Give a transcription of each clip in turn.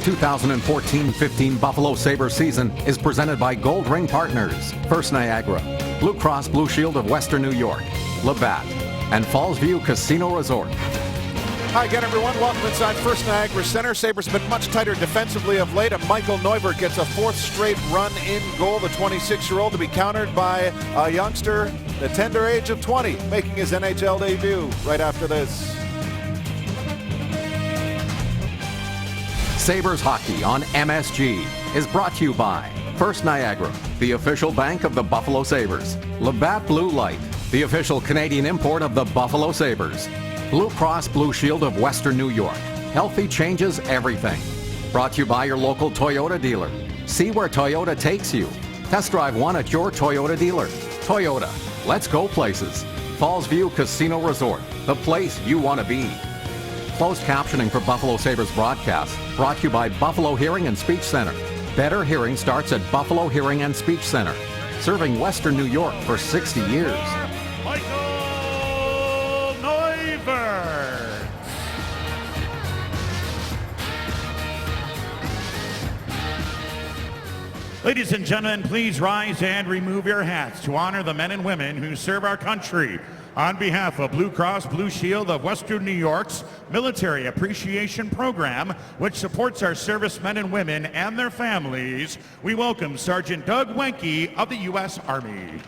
2014-15 Buffalo Sabres season is presented by Gold Ring Partners, First Niagara, Blue Cross Blue Shield of Western New York, Labatt, and Falls View Casino Resort. Hi again, everyone. Welcome inside First Niagara Center. Sabres have been much tighter defensively of late, and Michael Neuvirth gets a fourth straight run in goal, the 26-year-old, to be countered by a youngster, the tender age of 20, making his NHL debut right after this. Sabres Hockey on MSG is brought to you by First Niagara, the official bank of the Buffalo Sabres, Labatt Blue Light, the official Canadian import of the Buffalo Sabres, Blue Cross Blue Shield of Western New York. Healthy changes everything. Brought to you by your local Toyota dealer. See where Toyota takes you. Test drive one at your Toyota dealer. Toyota, let's go places. Falls View Casino Resort, the place you want to be. Closed captioning for Buffalo Sabres broadcast brought to you by Buffalo Hearing and Speech Center. Better hearing starts at Buffalo Hearing and Speech Center, serving Western New York for 60 years. Ladies and gentlemen, please rise and remove your hats to honor the men and women who serve our country. On behalf of Blue Cross Blue Shield of Western New York's Military Appreciation Program, which supports our servicemen and women and their families, we welcome Sergeant Doug Wenke of the U.S. Army.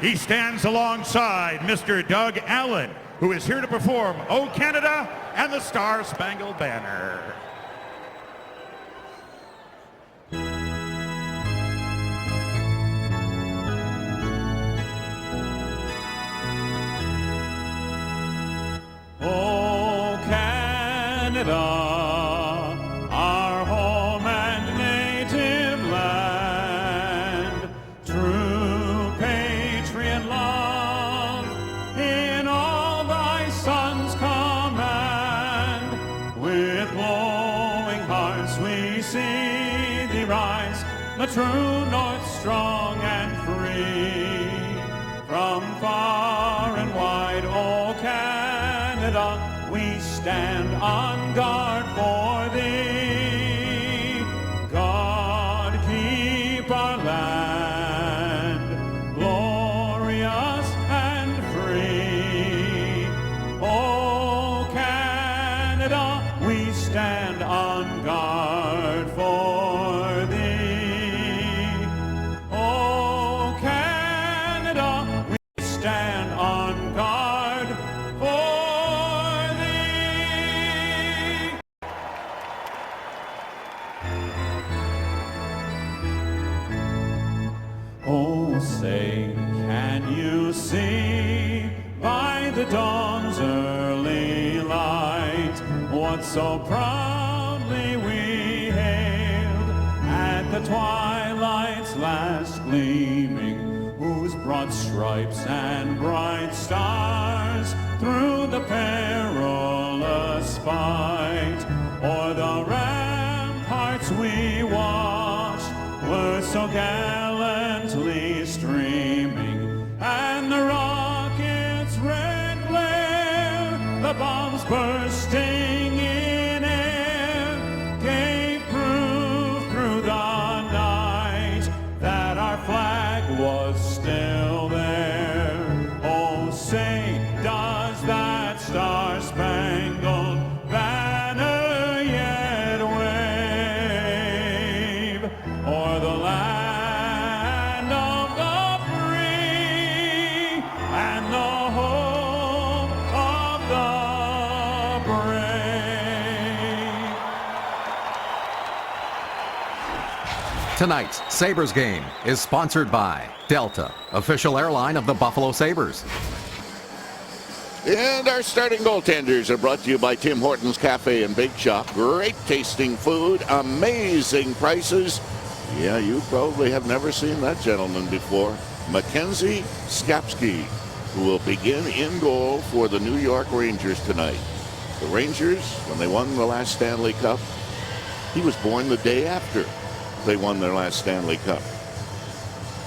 He stands alongside Mr. Doug Allen, who is here to perform O Canada and the Star-Spangled Banner. O Canada, our home and native land, true patriot love in all thy sons command. With glowing hearts we see thee rise, the true north strong and free. From far and wide, O Canada, we stand on guard for thee. God keep our land glorious and free. O Canada, we stand on guard for thee. O Canada, we stand on guard for thee. Oh, say, can you see by the dawn's early light what so proudly we hailed at the twilight's last gleaming, whose broad stripes and bright stars through the perilous fight o'er the ramparts we watched were so gallantly streaming, and the rockets' red glare, the bombs bursting in air, gave proof through the night that our flag was still there. Oh, say, does that star-spangled banner yet wave o'er the land of the free and the home of the brave? Tonight's Sabres game is sponsored by Delta, official airline of the Buffalo Sabres. And our starting goaltenders are brought to you by Tim Hortons Cafe and Bake Shop. Great tasting food, amazing prices. Yeah, you probably have never seen that gentleman before. Mackenzie Skapski, who will begin in goal for the New York Rangers tonight. The Rangers, when they won the last Stanley Cup, he was born the day after they won their last Stanley Cup.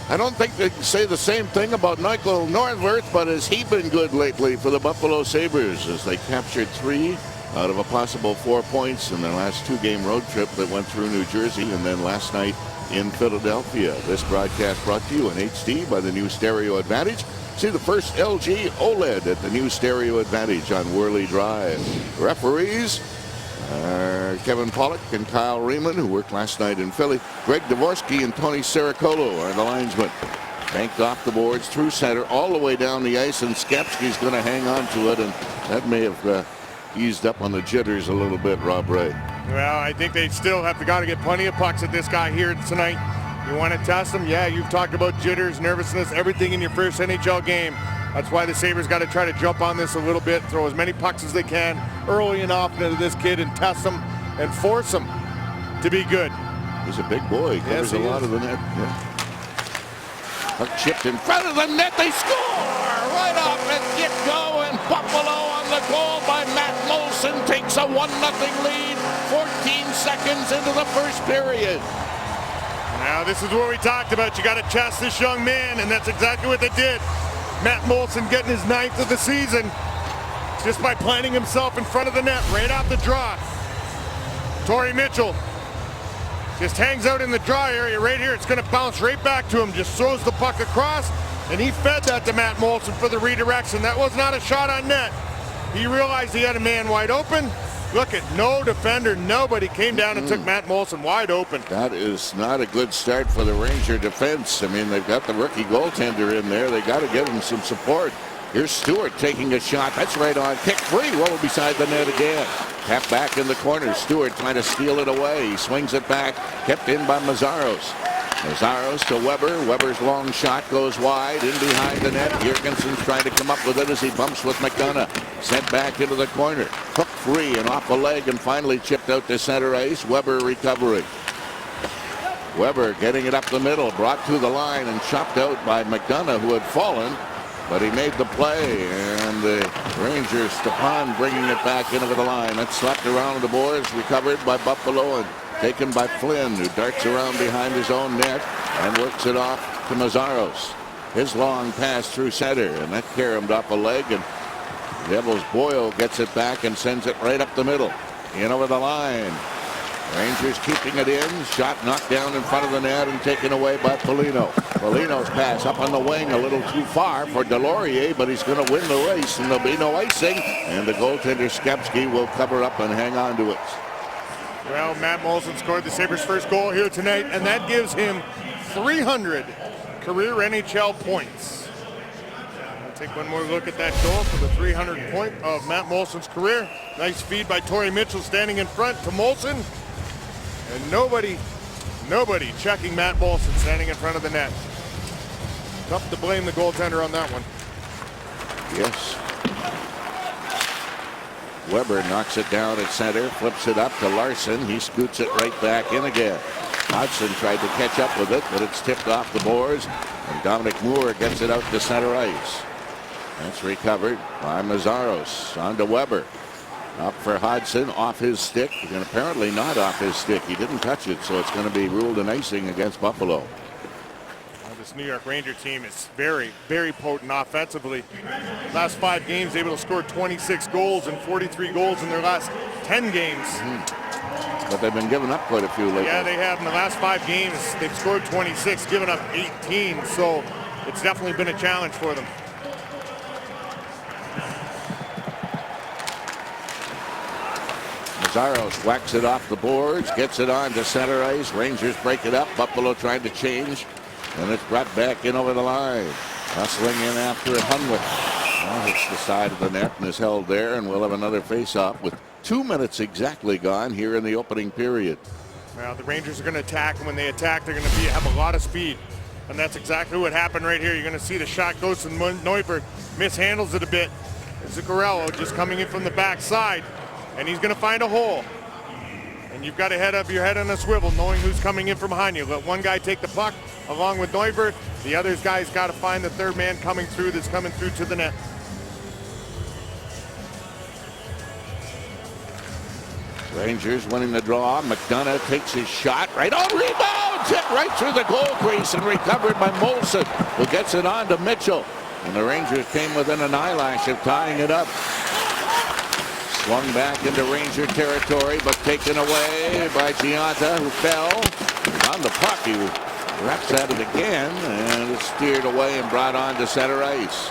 I don't think they can say the same thing about Michael Neuwirth, but has he been good lately for the Buffalo Sabres as they captured 3 out of a possible 4 points in their last 2-game road trip that went through New Jersey and then last night in Philadelphia. This broadcast brought to you in HD by the new Stereo Advantage. See the first LG OLED at the new Stereo Advantage on Worley Drive. Referees are Kevin Pollock and Kyle Riemann, who worked last night in Philly. Greg Dvorsky and Tony Sericolo are the linesmen. Banked off the boards through center all the way down the ice, and Skepsky's going to hang on to it, and that may have eased up on the jitters a little bit, Rob Ray. Well, I think they still have got to get plenty of pucks at this guy here tonight. You want to test him? Yeah, you've talked about jitters, nervousness, everything in your first NHL game. That's why the Sabres got to try to jump on this a little bit, throw as many pucks as they can early and often into this kid and test him and force him to be good. He's a big boy. He covers a lot of the net. Yeah. Puck chipped in front of the net. They score right off at get-go, and Buffalo on the goal by Matt Moulson takes a 1-0 lead 14 seconds into the first period. Now, this is what we talked about. You got to test this young man, and that's exactly what they did. Matt Moulson getting his 9th of the season just by planting himself in front of the net right off the draw. Torrey Mitchell just hangs out in the draw area right here. It's going to bounce right back to him. Just throws the puck across, and he fed that to Matt Moulson for the redirection. That was not a shot on net. He realized he had a man wide open. Look at no defender, nobody came down and took Matt Moulson wide open. That is not a good start for the Ranger defense. I mean, they've got the rookie goaltender in there. They got to give him some support. Here's Stewart taking a shot. That's right on. Kick free. Well, beside the net again. Tapped back in the corner. Stewart trying to steal it away. He swings it back. Kept in by Mazzaros. Mazzaros to Weber. Weber's long shot goes wide in behind the net. Jurgensen's trying to come up with it as he bumps with McDonough. Sent back into the corner. Hook free and off a leg and finally chipped out to center ice. Weber recovering. Weber getting it up the middle. Brought to the line and chopped out by McDonough, who had fallen. But he made the play, and the Rangers, Stepan bringing it back into the line. That's slapped around the boards, recovered by Buffalo and taken by Flynn, who darts around behind his own net and works it off to Mazzaros. His long pass through center, and that caromed off a leg, and Devils Boyle gets it back and sends it right up the middle. In over the line. Rangers keeping it in. Shot knocked down in front of the net and taken away by Foligno. Foligno's pass up on the wing a little too far for Delorier, but he's going to win the race, and there'll be no icing. And the goaltender Skepsky will cover up and hang on to it. Well, Matt Moulson scored the Sabres' first goal here tonight, and that gives him 300 career NHL points. I'll take one more look at that goal for the 300th point of Matt Moulson's career. Nice feed by Torrey Mitchell standing in front to Moulson. And nobody checking Matt Moulson standing in front of the net. Tough to blame the goaltender on that one. Yes. Weber knocks it down at center, flips it up to Larson. He scoots it right back in again. Hodgson tried to catch up with it, but it's tipped off the boards. And Dominic Moore gets it out to center ice. That's recovered by Mazzaros. On to Weber. Up for Hodgson, off his stick, and apparently not off his stick. He didn't touch it, so it's going to be ruled an icing against Buffalo. Well, this New York Ranger team is very, very potent offensively. Last 5 games, able to score 26 goals and 43 goals in their last 10 games. But they've been giving up quite a few lately. Yeah, they have. In the last 5 games, they've scored 26, given up 18, so it's definitely been a challenge for them. Mazzaros whacks it off the boards, gets it on to center ice. Rangers break it up. Buffalo trying to change, and it's brought back in over the line. Hustling in after it, Hunwick. Well, hits the side of the net and is held there, and we'll have another face-off with 2 minutes exactly gone here in the opening period. Well, the Rangers are going to attack, and when they attack, they're going to have a lot of speed. And that's exactly what happened right here. You're going to see the shot goes to Neuwirth, mishandles it a bit. Zuccarello just coming in from the backside. And he's going to find a hole. And you've got to have your head on a swivel, knowing who's coming in from behind you. Let one guy take the puck along with Neuwirth. The other guy's got to find the third man coming through that's coming through to the net. Rangers winning the draw. McDonough takes his shot right on rebound. Sends it right through the goal crease and recovered by Molson, who gets it on to Mitchell. And the Rangers came within an eyelash of tying it up. Swung back into Ranger territory, but taken away by Giunta, who fell. On the puck, he wraps at it again, and it's steered away and brought on to center ice.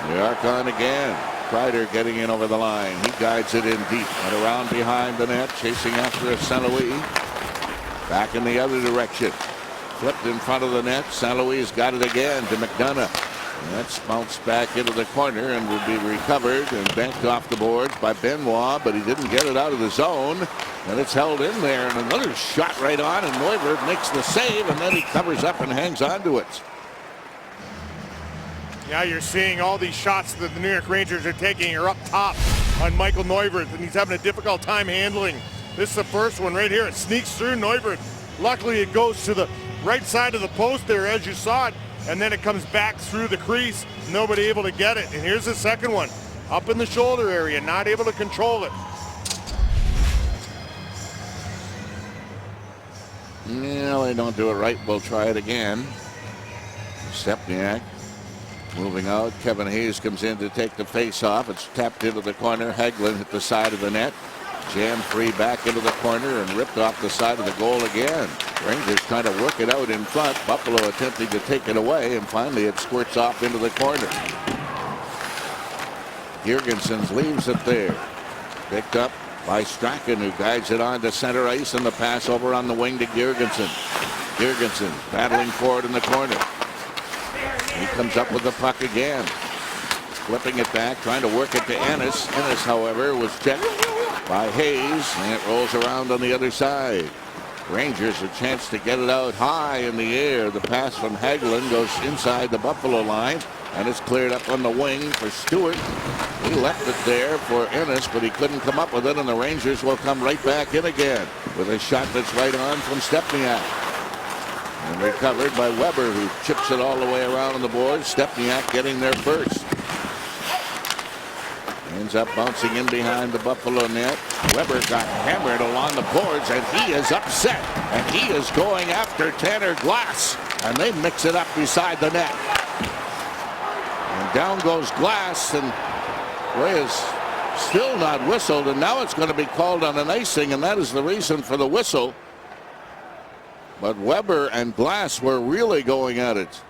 The Archon again. Kreider getting in over the line. He guides it in deep and around behind the net, chasing after a St. Louis. Back in the other direction. Flipped in front of the net. St. Louis got it again to McDonough. And that's bounced back into the corner and will be recovered and banked off the boards by Benoit, but he didn't get it out of the zone. And it's held in there, and another shot right on, and Neuvirth makes the save, and then he covers up and hangs on to it. Yeah, you're seeing all these shots that the New York Rangers are taking are up top on Michael Neuvirth, and he's having a difficult time handling. This is the first one right here. It sneaks through Neuvirth. Luckily, it goes to the right side of the post there, as you saw it, and then it comes back through the crease. Nobody able to get it. And here's the second one. Up in the shoulder area, not able to control it. No, they don't do it right. We'll try it again. Stepniak moving out. Kevin Hayes comes in to take the face off. It's tapped into the corner. Hagelin hit the side of the net. Jammed free back into the corner and ripped off the side of the goal again. Rangers trying to work it out in front. Buffalo attempting to take it away, and finally it squirts off into the corner. Girgensons leaves it there. Picked up by Strachan, who guides it on to center ice, and the pass over on the wing to Girgensson. Girgensson battling forward in the corner. He comes up with the puck again. Flipping it back, trying to work it to Ennis. Ennis, however, was checked by Hayes, and it rolls around on the other side. Rangers a chance to get it out high in the air. The pass from Hagelin goes inside the Buffalo line, and it's cleared up on the wing for Stewart. He left it there for Ennis, but he couldn't come up with it, and the Rangers will come right back in again with a shot that's right on from Stepniak. And recovered by Weber, who chips it all the way around on the board. Stepniak getting there first. Ends up bouncing in behind the Buffalo net. Weber got hammered along the boards, and he is upset. And he is going after Tanner Glass. And they mix it up beside the net. And down goes Glass, and Ray is still not whistled. And now it's going to be called on an icing, and that is the reason for the whistle. But Weber and Glass were really going at it.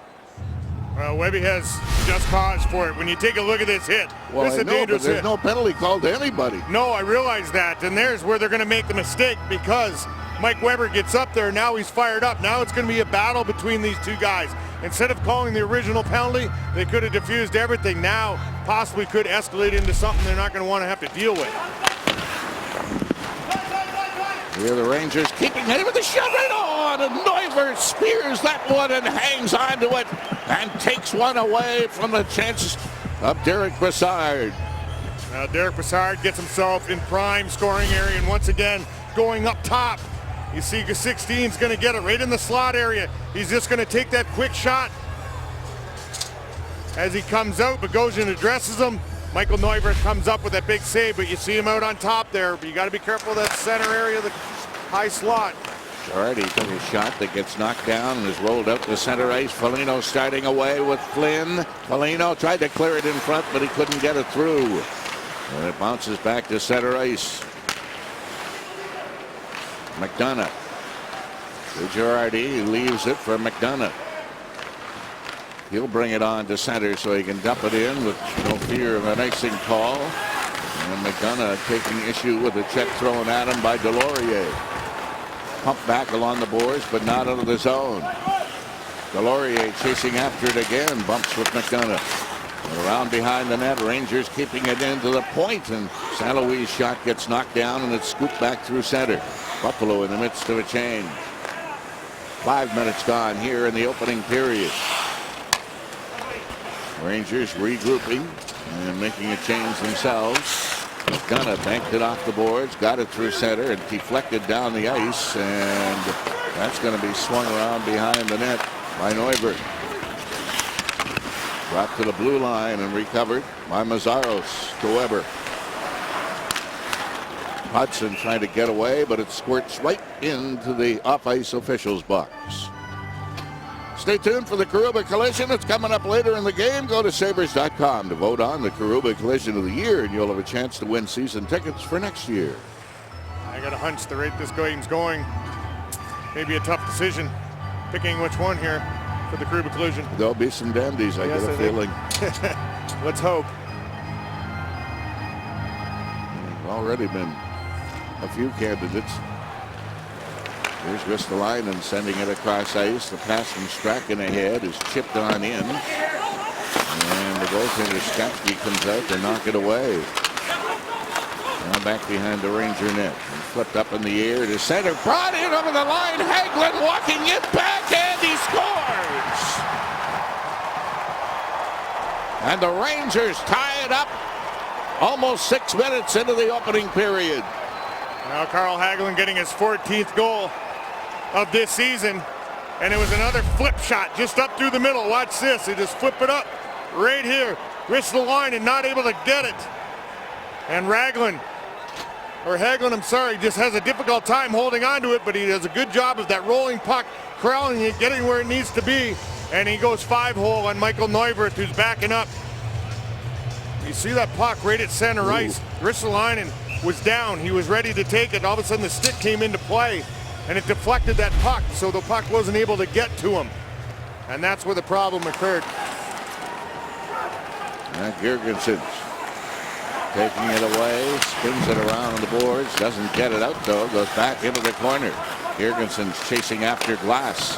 Well, Webby has just cause for it. When you take a look at this hit, Well, this is a dangerous there's hit. no penalty called to anybody. No, I realize that, and there's where they're going to make the mistake, because Mike Weber gets up there. Now he's fired up. Now it's going to be a battle between these two guys. Instead of calling the original penalty, they could have diffused everything. Now possibly could escalate into something they're not going to want to have to deal with. Here the Rangers keeping it with a shot right on, and Neuvirth spears that one and hangs onto it and takes one away from the chances of Derek Brassard. Now Derek Brassard gets himself in prime scoring area, and once again going up top. You see 16's going to get it right in the slot area. He's just going to take that quick shot as he comes out. Bogosian addresses him. Michael Neuvirth comes up with that big save, but you see him out on top there. But you got to be careful of that center area, the high slot. Already took a shot that gets knocked down and is rolled out to center ice. Foligno starting away with Flynn. Foligno tried to clear it in front, but he couldn't get it through. And it bounces back to center ice. McDonough. Girardi leaves it for McDonough. He'll bring it on to center so he can dump it in with no fear of an icing call. And McDonough taking issue with a check thrown at him by Delorier. Pumped back along the boards, but not out of the zone. Delorier chasing after it again. Bumps with McDonough. And around behind the net, Rangers keeping it into the point, and St. Louis' shot gets knocked down, and it's scooped back through center. Buffalo in the midst of a change. 5 minutes gone here in the opening period. Rangers regrouping and making a change themselves. McDonough banked it off the boards, got it through center, and deflected down the ice, and that's going to be swung around behind the net by Neuvirth. Brought to the blue line and recovered by Mazzaros to Weber. Hudson trying to get away, but it squirts right into the off-ice officials' box. Stay tuned for the Karuba Collision. It's coming up later in the game. Go to Sabres.com to vote on the Karuba Collision of the Year, and you'll have a chance to win season tickets for next year. I got a hunch the rate this game's going, maybe a tough decision picking which one here for the Karuba Collision. There'll be some dandies, I Yes, get a I think. feeling. Let's hope. Already been a few candidates. Here's Ristolainen sending it across ice. The pass from Strachan ahead is chipped on in. And the goaltender Skapski comes out to knock it away. Now back behind the Ranger net. And flipped up in the air to center. Brought in over the line. Hagelin walking it back, and he scores! And the Rangers tie it up almost 6 minutes into the opening period. Now Carl Hagelin getting his 14th goal of this season. And it was another flip shot just up through the middle. Watch this. They just flip it up right here. Wrist the line and not able to get it. And Hagelin, I'm sorry, just has a difficult time holding on to it, but he does a good job of that rolling puck, corralling it, getting where it needs to be. And he goes 5-hole on Michael Neuvirth, who's backing up. You see that puck right at center ice. Ristolainen was down. He was ready to take it. All of a sudden the stick came into play and it deflected that puck, so the puck wasn't able to get to him. And that's where the problem occurred. Now Girgensons taking it away, spins it around the boards, doesn't get it out though, goes back into the corner. Girgensons chasing after Glass.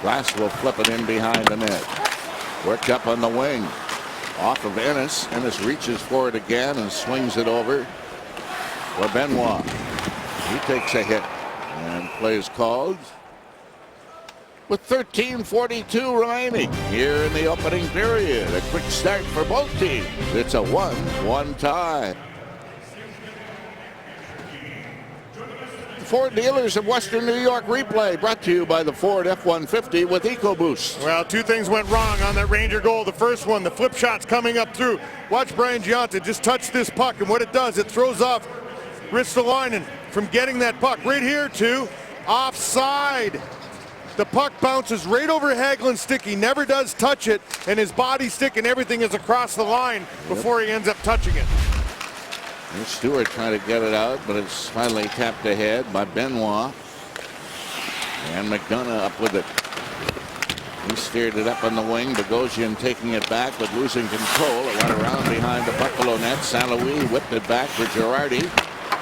Glass will flip it in behind the net. Worked up on the wing. Off of Ennis. Ennis reaches for it again and swings it over for Benoit. He takes a hit and plays called with 13:42 remaining here in the opening period. A quick start for both teams. It's a 1-1 tie. Ford dealers of Western New York replay brought to you by the Ford F-150 with EcoBoost. Well, two things went wrong on that Ranger goal. The first one, the flip shot's coming up through. Watch Brian Gionta just touch this puck, and what it does, it throws off Ristolainen from getting that puck right here to offside. The puck bounces right over Hagelin's stick. He never does touch it, and his body stick and everything is across the line before he ends up touching it. And Stewart trying to get it out, but it's finally tapped ahead by Benoit. And McDonough up with it. He steered it up on the wing. Bogosian taking it back, but losing control. It went around behind the Buffalo net. St. Louis whipped it back for Girardi.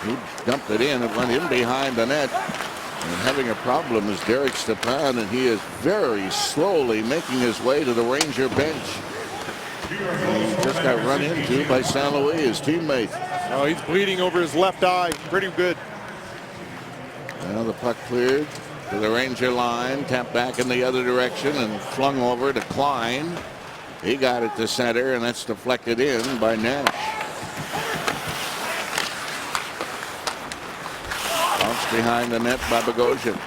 He dumped it in. It went in behind the net. And having a problem is Derek Stepan, and he is very slowly making his way to the Ranger bench. And he just got run into by St. Louis, his teammate. Oh, he's bleeding over his left eye. Pretty good. Now the puck cleared to the Ranger line, tapped back in the other direction and flung over to Klein. He got it to center, and that's deflected in by Nash. Bounce behind the net by Bogosian.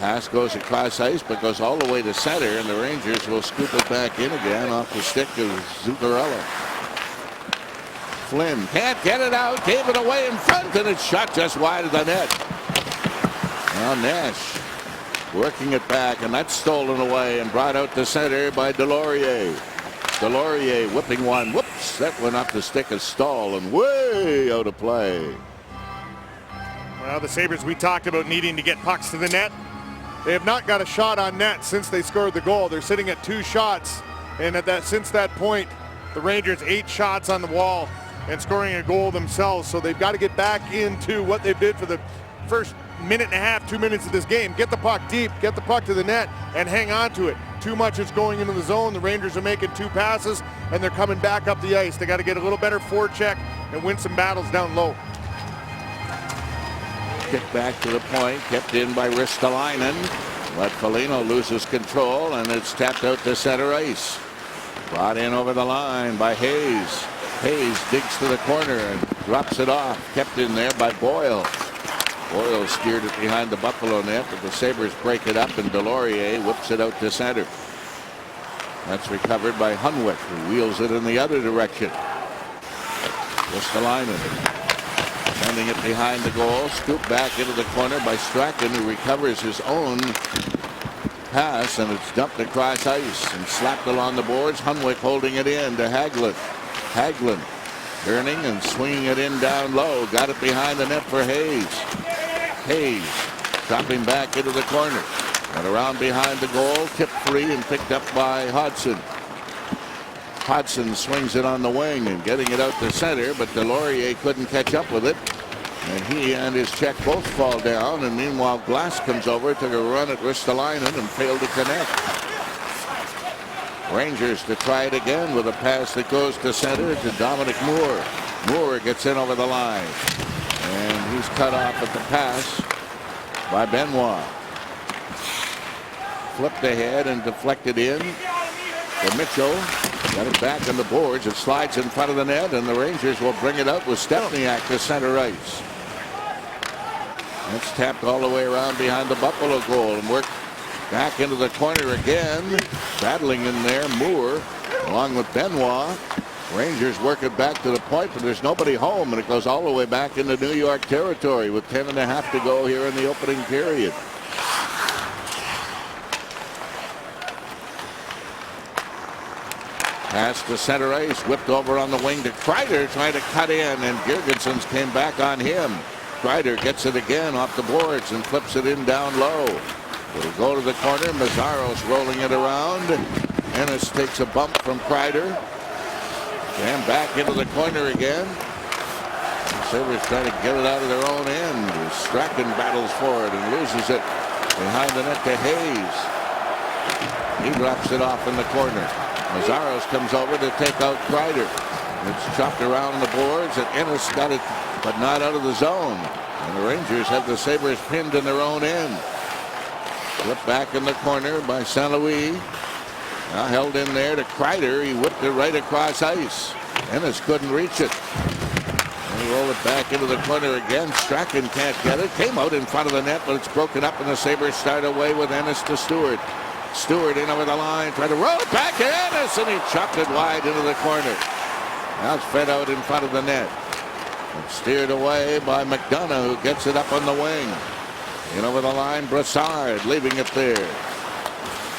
Pass goes across ice, but goes all the way to center, and the Rangers will scoop it back in again off the stick of Zuccarello. Flynn can't get it out, gave it away in front, and it's shot just wide of the net. Now Nash working it back, and that's stolen away and brought out to center by Delorier. Delorier whipping one. Whoops, that went off the stick of Stahl and way out of play. Well, the Sabres, we talked about needing to get pucks to the net. They have not got a shot on net since they scored the goal. They're sitting at 2 shots, and since that point, the Rangers 8 shots on the wall and scoring a goal themselves. So they've got to get back into what they did for the first minute and a half, 2 minutes of this game. Get the puck deep, get the puck to the net, and hang on to it. Too much is going into the zone. The Rangers are making 2 passes, and they're coming back up the ice. They got to get a little better forecheck and win some battles down low. Kick back to the point, kept in by Ristolainen, but Foligno loses control, and it's tapped out to center ice. Brought in over the line by Hayes. Hayes digs to the corner and drops it off. Kept in there by Boyle. Boyle steered it behind the Buffalo net, but the Sabres break it up, and Delorier whips it out to center. That's recovered by Hunwick, who wheels it in the other direction. Ristolainen Sending it behind the goal. Scoop back into the corner by Strachan, who recovers his own pass, and it's dumped across ice and slapped along the boards. Hunwick holding it in to Hagelin. Hagelin turning and swinging it in down low. Got it behind the net for Hayes. Hayes dropping back into the corner. And around behind the goal, tipped free and picked up by Hodgson. Hodgson swings it on the wing and getting it out to center, but Delorier couldn't catch up with it. And he and his Czech both fall down, and meanwhile Glass comes over, took a run at Ristolainen and failed to connect. Rangers to try it again with a pass that goes to center to Dominic Moore. Moore gets in over the line, and he's cut off at the pass by Benoit. Flipped ahead and deflected in to Mitchell. Got it back on the boards. It slides in front of the net, and the Rangers will bring it up with Stepniak to center ice. That's tapped all the way around behind the Buffalo goal and worked back into the corner again. Battling in there, Moore along with Benoit. Rangers work it back to the point, but there's nobody home, and it goes all the way back into New York territory with 10.5 to go here in the opening period. Pass to center ice, whipped over on the wing to Kreider, trying to cut in, and Girgensons came back on him. Kreider gets it again off the boards and flips it in down low. It'll go to the corner. Mazzaros rolling it around. Ennis takes a bump from Kreider. And back into the corner again. The Sabres trying to get it out of their own end. Strachan battles for it and loses it behind the net to Hayes. He drops it off in the corner. Mazzaros comes over to take out Kreider. It's chopped around the boards, and Ennis got it, but not out of the zone. And the Rangers have the Sabres pinned in their own end. Flipped back in the corner by St. Louis. Now held in there to Kreider. He whipped it right across ice. Ennis couldn't reach it. They roll it back into the corner again. Strachan can't get it. Came out in front of the net, but it's broken up, and the Sabres start away with Ennis to Stewart. Stewart in over the line, tried to roll it back to Ennis, and he chopped it wide into the corner. Now it's fed out in front of the net. And steered away by McDonough, who gets it up on the wing. In over the line, Brassard leaving it there.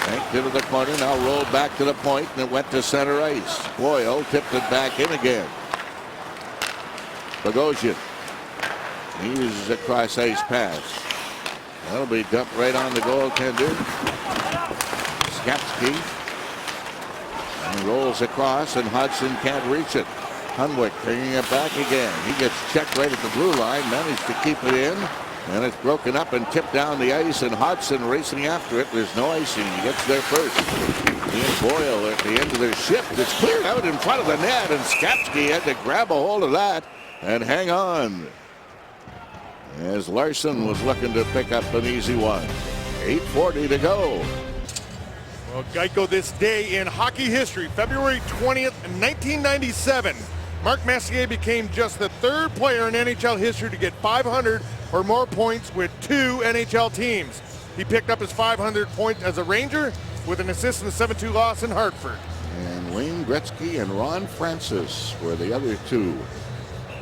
Banked into the corner, now rolled back to the point, and it went to center ice. Boyle tipped it back in again. Bogosian. He uses a cross ice pass. That'll be dumped right on the goaltender. Skapski. And rolls across, and Hudson can't reach it. Hunwick bringing it back again. He gets checked right at the blue line, managed to keep it in, and it's broken up and tipped down the ice, and Hudson racing after it. There's no icing. He gets there first. He and Boyle at the end of their shift. It's cleared out in front of the net, and Skapski had to grab a hold of that and hang on, as Larson was looking to pick up an easy one. 8:40 to go. Well, Geico this day in hockey history, February 20th, 1997. Mark Messier became just the third player in NHL history to get 500 or more points with 2 NHL teams. He picked up his 500th point as a Ranger with an assist in the 7-2 loss in Hartford. And Wayne Gretzky and Ron Francis were the other two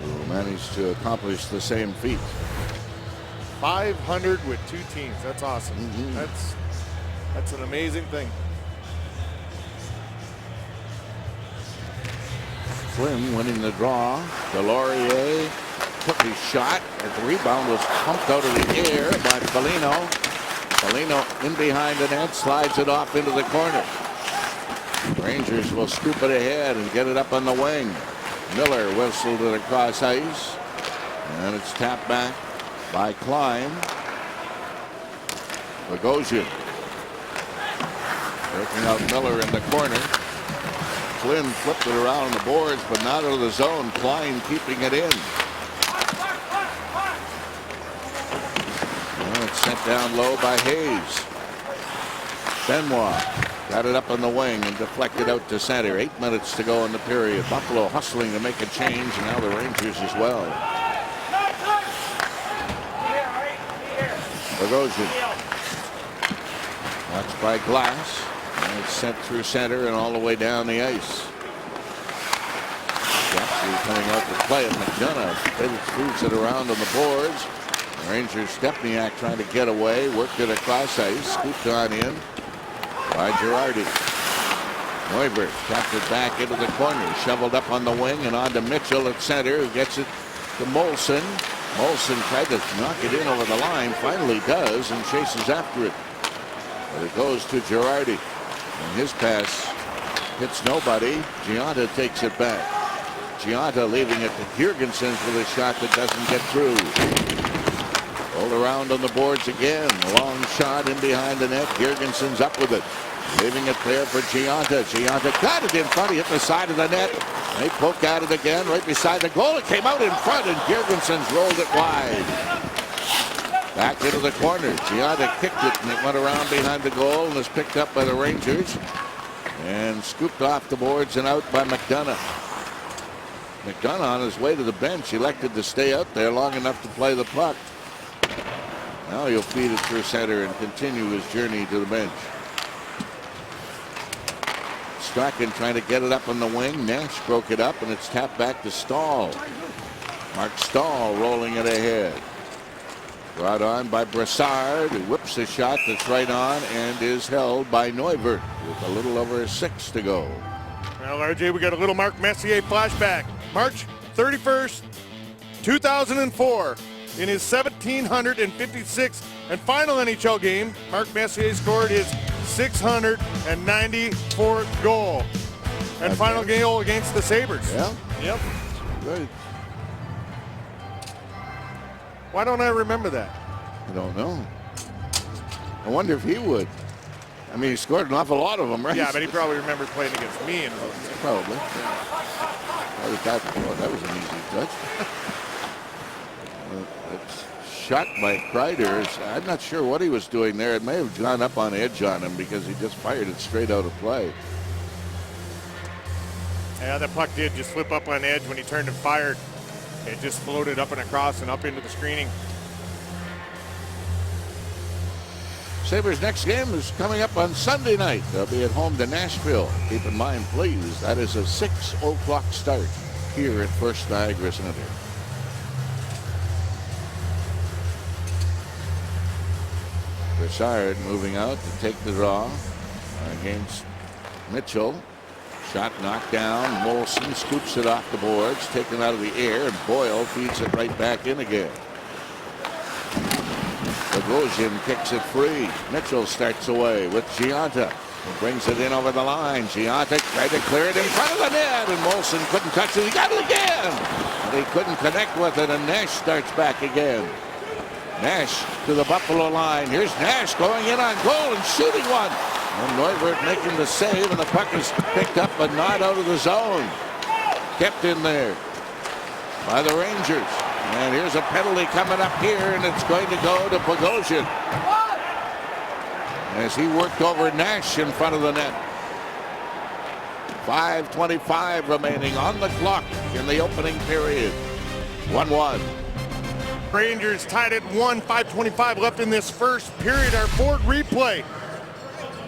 who managed to accomplish the same feat. 500 with 2 teams. That's awesome. That's an amazing thing. Flynn winning the draw. Delorier took his shot, and the rebound was pumped out of the air by Foligno. Foligno in behind the net, slides it off into the corner. Rangers will scoop it ahead and get it up on the wing. Miller whistled it across ice, and it's tapped back by Klein. Bogosian breaking out Miller in the corner. Flynn flipped it around the boards, but not out of the zone. Klein keeping it in. And it's sent down low by Hayes. Benoit got it up on the wing and deflected out to center. 8 minutes to go in the period. Buffalo hustling to make a change, and now the Rangers as well. Bogosian. Watched by Glass. And it's sent through center and all the way down the ice. Rangers coming out to play it. McDonough moves it around on the boards. Rangers Stepniak trying to get away. Worked it across ice. Scooped on in by Girardi. Neubert tapped it back into the corner. Shoveled up on the wing and on to Mitchell at center, who gets it to Molson. Molson tried to knock it in over the line. Finally does and chases after it. But it goes to Girardi. And his pass hits nobody. Giunta takes it back. Giunta leaving it to Girgensons with a shot that doesn't get through. Rolled around on the boards again. Long shot in behind the net. Girgensons up with it. Leaving it there for Giunta. Giunta got it in front. He hit the side of the net. They poke at it again right beside the goal. It came out in front and Girgensons rolled it wide. Back into the corner. Giunta kicked it and it went around behind the goal and was picked up by the Rangers. And scooped off the boards and out by McDonough. McDonough on his way to the bench elected to stay out there long enough to play the puck. Now he'll feed it through center and continue his journey to the bench. Strachan trying to get it up on the wing. Nash broke it up and it's tapped back to Stahl. Mark Stahl rolling it ahead. Brought on by Brassard, who whips a shot that's right on and is held by Neuvert with a little over 6 to go. Well, RJ, we got a little Mark Messier flashback. March 31st, 2004. In his 1756th and final NHL game, Mark Messier scored his 694th goal. And final goal against the Sabres. Yeah? Yep. Good. Why don't I remember that? I don't know. I wonder if he would. I mean, he scored an awful lot of them, right? Yeah, but he probably remembers playing against me. And probably. That was an easy touch. It's shot by Kreider. I'm not sure what he was doing there. It may have gone up on edge on him because he just fired it straight out of play. Yeah, that puck did just flip up on edge when he turned and fired. It just floated up and across and up into the screening. Sabres' next game is coming up on Sunday night. They'll be at home to Nashville. Keep in mind, please, that is a 6 o'clock start here at First Niagara Center. Brassard moving out to take the draw against Mitchell. Shot knocked down. Molson scoops it off the boards, taken out of the air, and Boyle feeds it right back in again. Bogosian kicks it free. Mitchell starts away with Giunta. Brings it in over the line. Giunta tried to clear it in front of the net, and Molson couldn't touch it. He got it again, but he couldn't connect with it, and Nash starts back again. Nash to the Buffalo line. Here's Nash going in on goal and shooting one. And Neuvert making the save, and the puck is picked up but not out of the zone. Kept in there by the Rangers. And here's a penalty coming up here, and it's going to go to Bogosian as he worked over Nash in front of the net. 5:25 remaining on the clock in the opening period. 1-1. Rangers tied at 1, 5:25 left in this first period. Our Ford replay.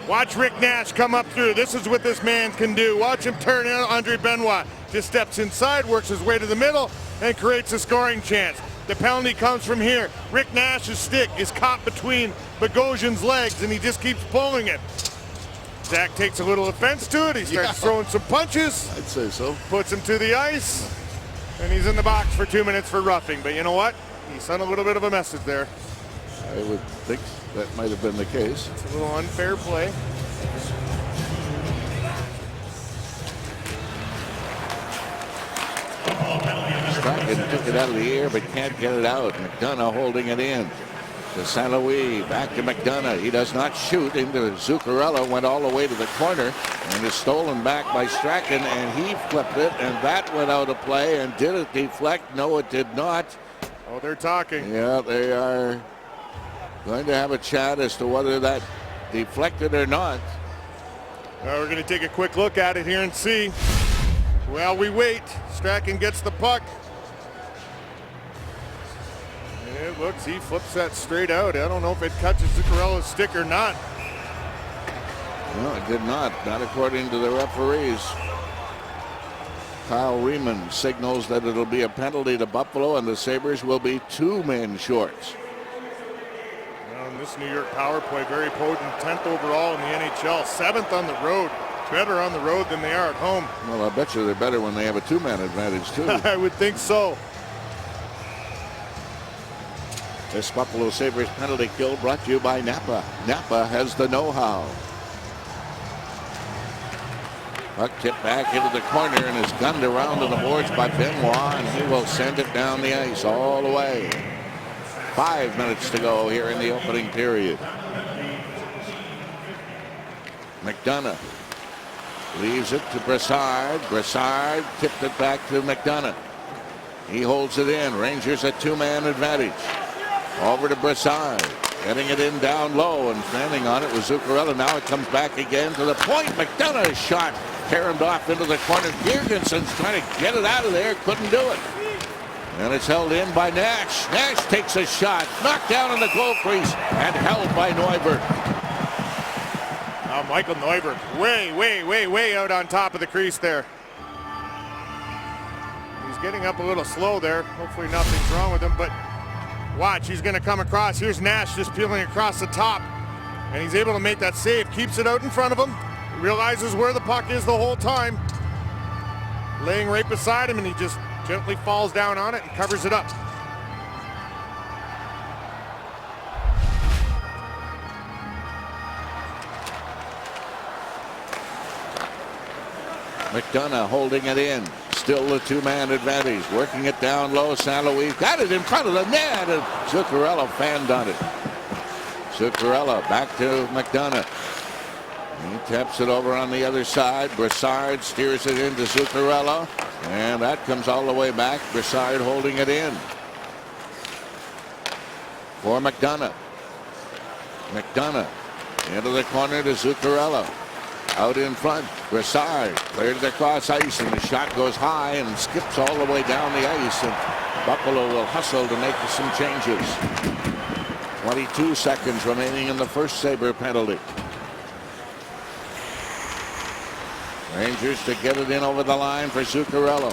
Watch Rick Nash come up through. This is what this man can do. Watch him turn in. Andre Benoit just steps inside, works his way to the middle, and creates a scoring chance. The penalty comes from here. Rick Nash's stick is caught between Bogosian's legs, and he just keeps pulling it. Zach takes a little offense to it. He starts throwing some punches. I'd say so. Puts him to the ice, and he's in the box for 2 minutes for roughing. But you know what? He sent a little bit of a message there. I would think that might have been the case. It's a little unfair play. Strachan took it out of the air but can't get it out. McDonough holding it in to St. Louis. Back to McDonough. He does not shoot into Zuccarello. Went all the way to the corner and is stolen back by Strachan, and he flipped it, and that went out of play. And did it deflect? No, it did not. Oh, they're talking. Yeah, they are going to have a chat as to whether that deflected or not. We're going to take a quick look at it here and see. Well, we wait. Strachan gets the puck. And it looks, he flips that straight out. I don't know if it catches Zuccarello's stick or not. No, it did not. Not according to the referees. Kyle Riemann signals that it'll be a penalty to Buffalo, and the Sabres will be 2 men short. Well, this New York power play, very potent, 10th overall in the NHL, 7th on the road. Better on the road than they are at home. Well, I bet you they're better when they have a 2-man advantage, too. I would think so. This Buffalo Sabres penalty kill brought to you by Napa. Napa has the know-how. Puck tipped back into the corner and is gunned around on the boards by Benoit, and he will send it down the ice all the way. 5 minutes to go here in the opening period. McDonough leaves it to Brassard. Brassard tipped it back to McDonough. He holds it in. Rangers a 2-man advantage. Over to Brassard. Getting it in down low and standing on it was Zuccarello. Now it comes back again to the point. McDonough's shot caromed off into the corner. Girgensons trying to get it out of there. Couldn't do it. And it's held in by Nash. Nash takes a shot. Knocked down in the goal crease and held by Neuberg. Now Michael Neuberg way out on top of the crease there. He's getting up a little slow there. Hopefully nothing's wrong with him, but watch, he's going to come across. Here's Nash just peeling across the top, and he's able to make that save. Keeps it out in front of him. He realizes where the puck is the whole time. Laying right beside him, and he just gently falls down on it and covers it up. McDonough holding it in. Still the 2-man advantage. Working it down low. St. Louis got it in front of the net, and Zuccarello fanned on it. Zuccarello back to McDonough. He taps it over on the other side. Brassard steers it into Zuccarello, and that comes all the way back. Brassard holding it in for McDonough. McDonough into the corner to Zuccarello. Out in front, Brassard cleared it across ice, and the shot goes high and skips all the way down the ice, and Buffalo will hustle to make some changes. 22 seconds remaining in the first Sabre penalty. Rangers to get it in over the line for Zuccarello.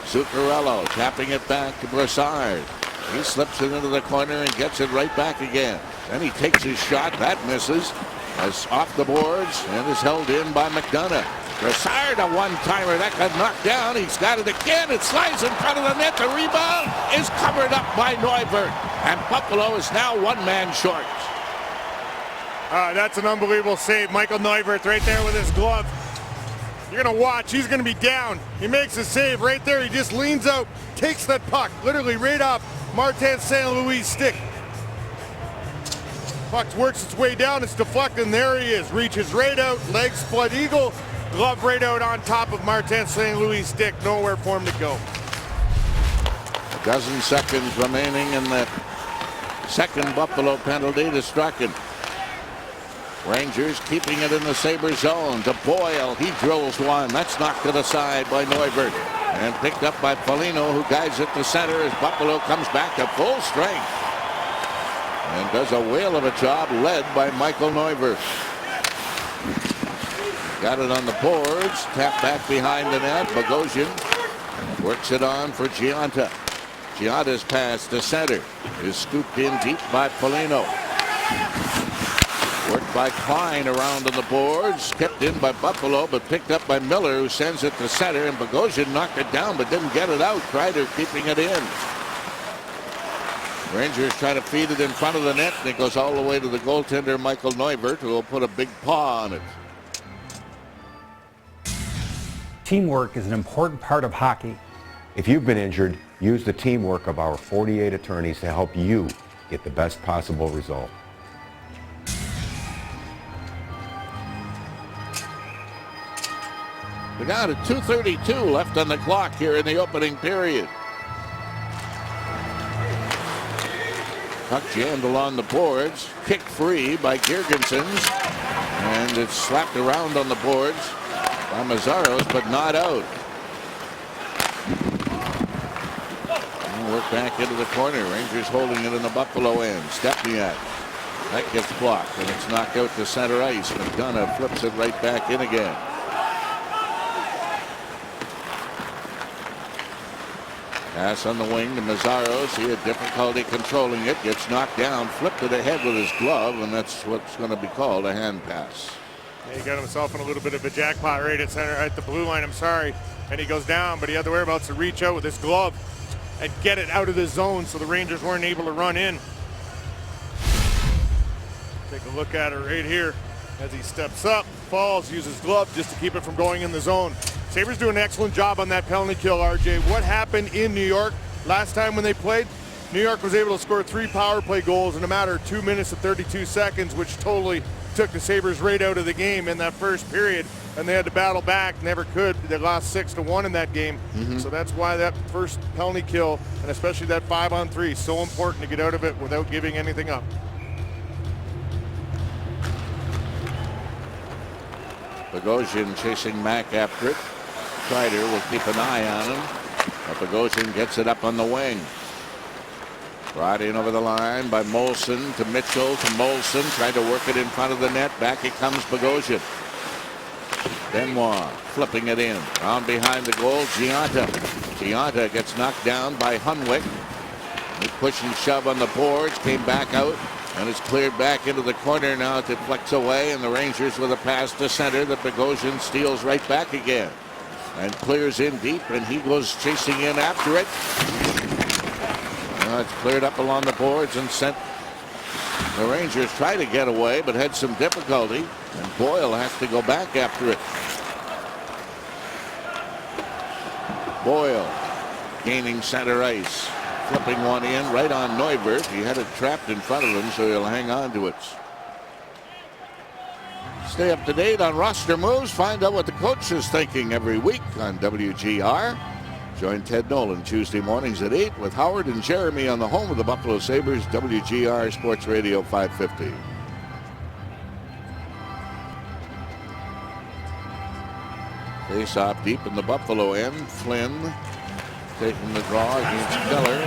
Zuccarello tapping it back to Brassard. He slips it into the corner and gets it right back again. Then he takes his shot. That misses. As off the boards and is held in by McDonough. Brassard, a one-timer that got knocked down. He's got it again. It slides in front of the net. The rebound is covered up by Neuberg, and Buffalo is now 1 man short. That's an unbelievable save. Michael Neuberg right there with his glove. You're going to watch. He's going to be down. He makes a save right there. He just leans out, takes that puck literally right off Martin St. Louis' stick. Puck works its way down. It's deflected, and there he is. Reaches right out, legs split eagle, glove right out on top of Martin St. Louis' stick. Nowhere for him to go. A dozen seconds remaining in the second Buffalo penalty to Strachan. Rangers keeping it in the Sabre zone to Boyle. He drills one. That's knocked to the side by Neuberg and picked up by Foligno, who guides it to center as Buffalo comes back to full strength and does a whale of a job, led by Michael Neuberg. Got it on the boards. Tapped back behind the net. Bogosian works it on for Gionta. Gionta's pass to center is scooped in deep by Foligno. Worked by Klein around on the boards. Kept in by Buffalo, but picked up by Miller, who sends it to center. And Bogosian knocked it down, but didn't get it out. Kreider keeping it in. Rangers trying to feed it in front of the net, and it goes all the way to the goaltender, Michael Neuberg, who will put a big paw on it. Teamwork is an important part of hockey. If you've been injured, use the teamwork of our 48 attorneys to help you get the best possible result. We got 2:32 left on the clock here in the opening period. Puck jammed along the boards, kicked free by Girgensons, and it's slapped around on the boards by Mazzaros, but not out. And work back into the corner. Rangers holding it in the Buffalo end. Stepniak. That gets blocked, and it's knocked out to center ice. McDonough flips it right back in again. Pass on the wing to Mazzaros. He had difficulty controlling it. Gets knocked down. Flipped it ahead with his glove, and that's what's going to be called a hand pass. He got himself in a little bit of a jackpot right at center, at the blue line. I'm sorry. And he goes down, but he had the whereabouts to reach out with his glove and get it out of the zone so the Rangers weren't able to run in. Take a look at it right here as he steps up, falls, uses glove just to keep it from going in the zone. Sabres do an excellent job on that penalty kill, RJ. What happened in New York last time when they played? New York was able to score 3 power play goals in a matter of 2 minutes and 32 seconds, which totally took the Sabres right out of the game in that first period, and they had to battle back, never could. They lost 6-1 in that game. So that's why that first penalty kill, and especially that 5-on-3, is so important to get out of it without giving anything up. Bogosian chasing Mack after it. Kreider will keep an eye on him. But Bogosian gets it up on the wing. Brought in over the line by Molson to Mitchell to Molson. Tried to work it in front of the net. Back it comes Bogosian. Benoit flipping it in. Round behind the goal, Gianta. Gianta gets knocked down by Hunwick. He push and shove on the boards. Came back out. And it's cleared back into the corner now to flex away. And the Rangers with a pass to center that Bogosian steals right back again. And clears in deep, and he goes chasing in after it. It's cleared up along the boards and sent. The Rangers try to get away, but had some difficulty. And Boyle has to go back after it. Boyle gaining center ice. Flipping one in right on Neuvert. He had it trapped in front of him, so he'll hang on to it. Stay up to date on roster moves. Find out what the coach is thinking every week on WGR. Join Ted Nolan Tuesday mornings at 8 with Howard and Jeremy on the home of the Buffalo Sabres, WGR Sports Radio 550. Face off deep in the Buffalo end. Flynn taking the draw against Miller.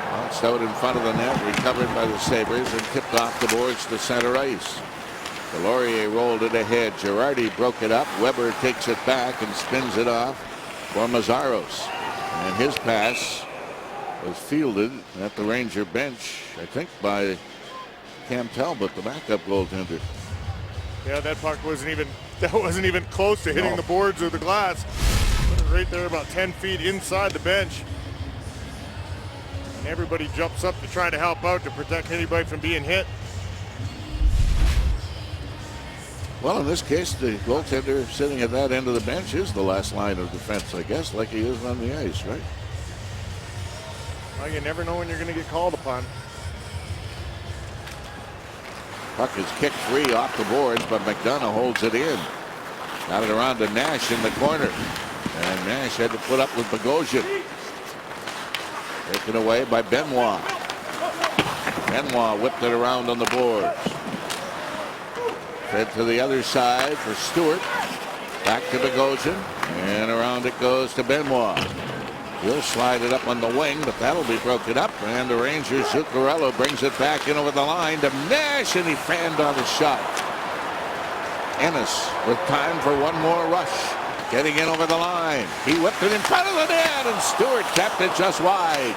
Bounced out in front of the net, recovered by the Sabres and tipped off the boards to center ice. Delorier rolled it ahead. Girardi broke it up. Weber takes it back and spins it off for Mazzaros. And his pass was fielded at the Ranger bench, I think, by Cam Talbot, the backup goaltender. Yeah, that puck wasn't even close to hitting the boards or the glass. Put it right there about 10 feet inside the bench. And everybody jumps up to try to help out to protect anybody from being hit. Well, in this case, the goaltender sitting at that end of the bench is the last line of defense, I guess, like he is on the ice, right? Well, you never know when you're going to get called upon. Puck is kicked free off the boards, but McDonough holds it in. Got it around to Nash in the corner. And Nash had to put up with Bogosian. Taken away by Benoit. Benoit whipped it around on the boards. Fed to the other side for Stewart. Back to Bogosian. And around it goes to Benoit. He'll slide it up on the wing, but that'll be broken up. And the Rangers, Zuccarello brings it back in over the line to Nash, and he fanned on the shot. Ennis with time for one more rush. Getting in over the line. He whipped it in front of the net, and Stewart kept it just wide.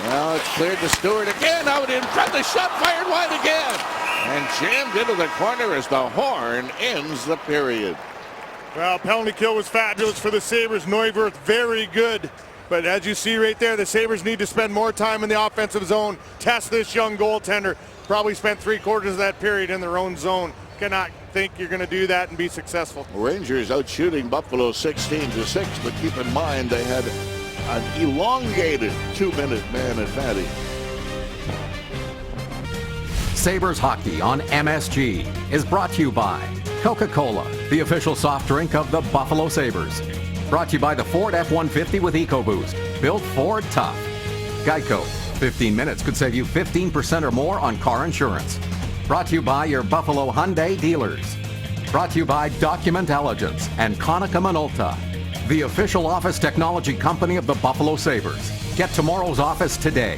Now it's cleared to Stewart again, out in front. The shot fired wide again. And jammed into the corner as the horn ends the period. Well, penalty kill was fabulous for the Sabres. Neuwirth, very good. But as you see right there, the Sabres need to spend more time in the offensive zone. Test this young goaltender. Probably spent 3/4 of that period in their own zone. Cannot think you're going to do that and be successful. Rangers out shooting Buffalo 16-6, but keep in mind they had an elongated 2-minute man advantage. Sabres Hockey on MSG is brought to you by Coca-Cola, the official soft drink of the Buffalo Sabres. Brought to you by the Ford F-150 with EcoBoost. Built Ford tough. Geico. 15 minutes could save you 15% or more on car insurance. Brought to you by your Buffalo Hyundai dealers. Brought to you by Documentelligence and Konica Minolta, the official office technology company of the Buffalo Sabres. Get tomorrow's office today.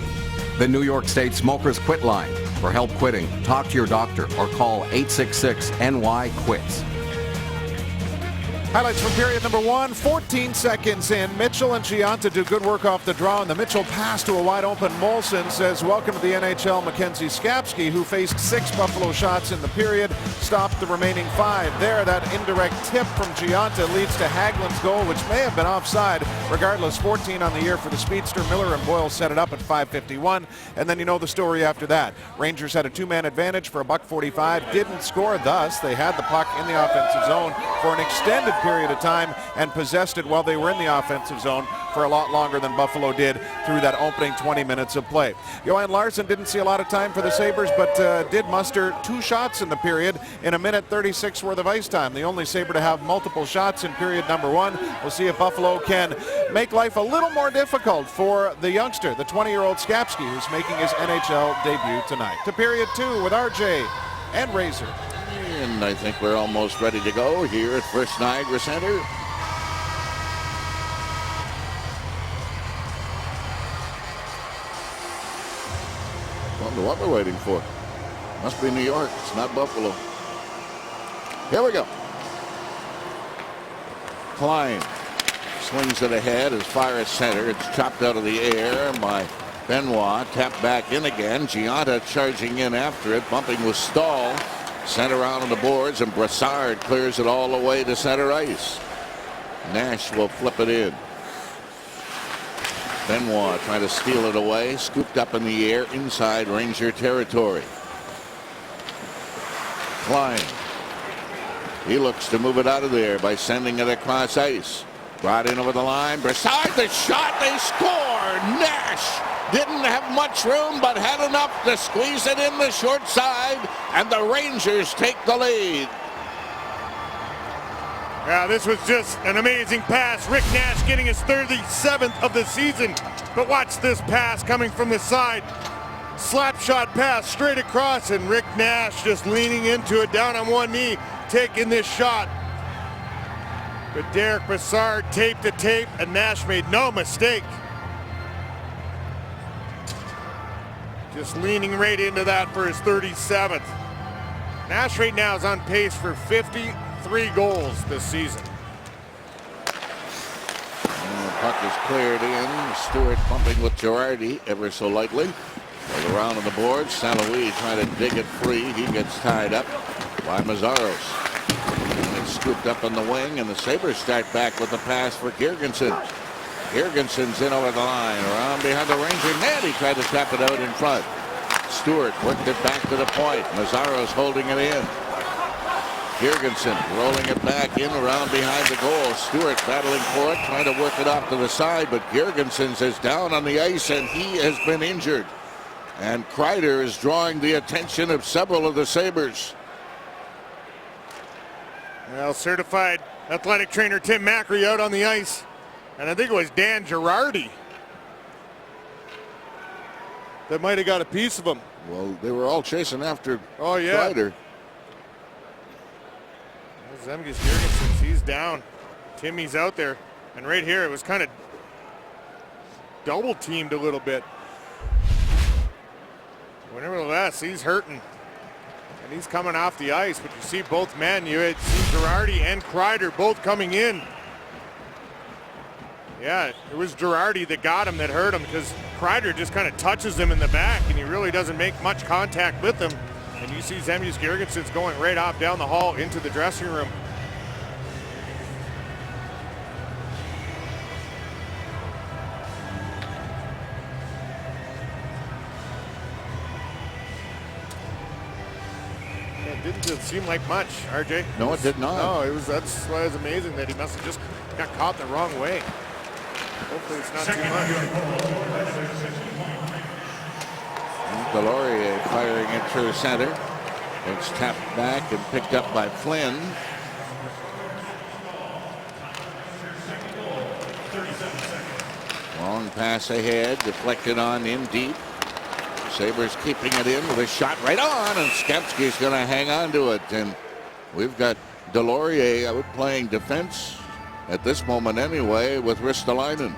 The New York State Smokers Quit Line. For help quitting, talk to your doctor or call 866-NY-QUITS. Highlights from period number 1, 14 seconds in. Mitchell and Gianta do good work off the draw, and the Mitchell pass to a wide open Molson says, welcome to the NHL. Mackenzie Skapski, who faced 6 Buffalo shots in the period, stopped the remaining 5. There, that indirect tip from Gianta leads to Hagelin's goal, which may have been offside. Regardless, 14 on the year for the speedster. Miller and Boyle set it up at 5:51, and then you know the story after that. Rangers had a 2-man advantage for $1.45, didn't score, thus they had the puck in the offensive zone for an extended period of time and possessed it while they were in the offensive zone for a lot longer than Buffalo did through that opening 20 minutes of play. Johan Larsson didn't see a lot of time for the Sabres, but did muster 2 shots in the period in a minute 36 worth of ice time. The only Sabre to have multiple shots in period number 1. We'll see if Buffalo can make life a little more difficult for the youngster, the 20-year-old Skapski, who's making his NHL debut tonight. To period 2 with RJ and Razor. And I think we're almost ready to go here at First Niagara Center. Wonder what we're waiting for. Must be New York. It's not Buffalo. Here we go. Klein swings it ahead as far as center. It's chopped out of the air by Benoit. Tapped back in again. Gianta charging in after it. Bumping with Stahl. Sent around on the boards, and Brassard clears it all the way to center ice. Nash will flip it in. Benoit trying to steal it away. Scooped up in the air inside Ranger territory. Klein. He looks to move it out of there by sending it across ice. Brought in over the line. Brassard, the shot. They score. Nash didn't have much room, but had enough to squeeze it in the short side, and the Rangers take the lead. Yeah, this was just an amazing pass. Rick Nash getting his 37th of the season. But watch this pass coming from the side. Slap shot pass straight across, and Rick Nash just leaning into it, down on one knee, taking this shot. But Derek Brassard taped the tape, and Nash made no mistake. Just leaning right into that for his 37th. Nash right now is on pace for 53 goals this season. And the puck is cleared in. Stewart bumping with Girardi ever so lightly. Around on the board. St. Louis trying to dig it free. He gets tied up by Mazzaros. And it's scooped up on the wing, and the Sabres start back with the pass for Girgensson. Girgenssen's in over the line, around behind the Ranger net. He tried to tap it out in front. Stewart worked it back to the point. Mazzaros holding it in. Girgensson rolling it back in around behind the goal. Stewart battling for it, trying to work it off to the side, but Girgensson is down on the ice, and he has been injured. And Kreider is drawing the attention of several of the Sabres. Well, certified athletic trainer Tim Macri out on the ice. And I think it was Dan Girardi that might have got a piece of him. Well, they were all chasing after yeah. Kreider. Zemgus Girgensson, he's down. Timmy's out there. And right here, it was kind of double teamed a little bit. But nevertheless, he's hurting. And he's coming off the ice. But you see both men. You had seen Girardi and Kreider both coming in. Yeah, it was Girardi that got him, that hurt him, because Kreider just kind of touches him in the back, and he really doesn't make much contact with him. And you see Zemgus Girgensson's going right off down the hall into the dressing room. It didn't seem like much, RJ. No, it did not. No, that's why it was amazing that he must have just got caught the wrong way. Hopefully it's not too much. Delorier firing it through center. It's tapped back and picked up by Flynn. Long pass ahead, deflected on in deep. Sabres keeping it in with a shot right on, and Skapski's going to hang on to it. And we've got Delorier out playing defense at this moment anyway with Ristolainen.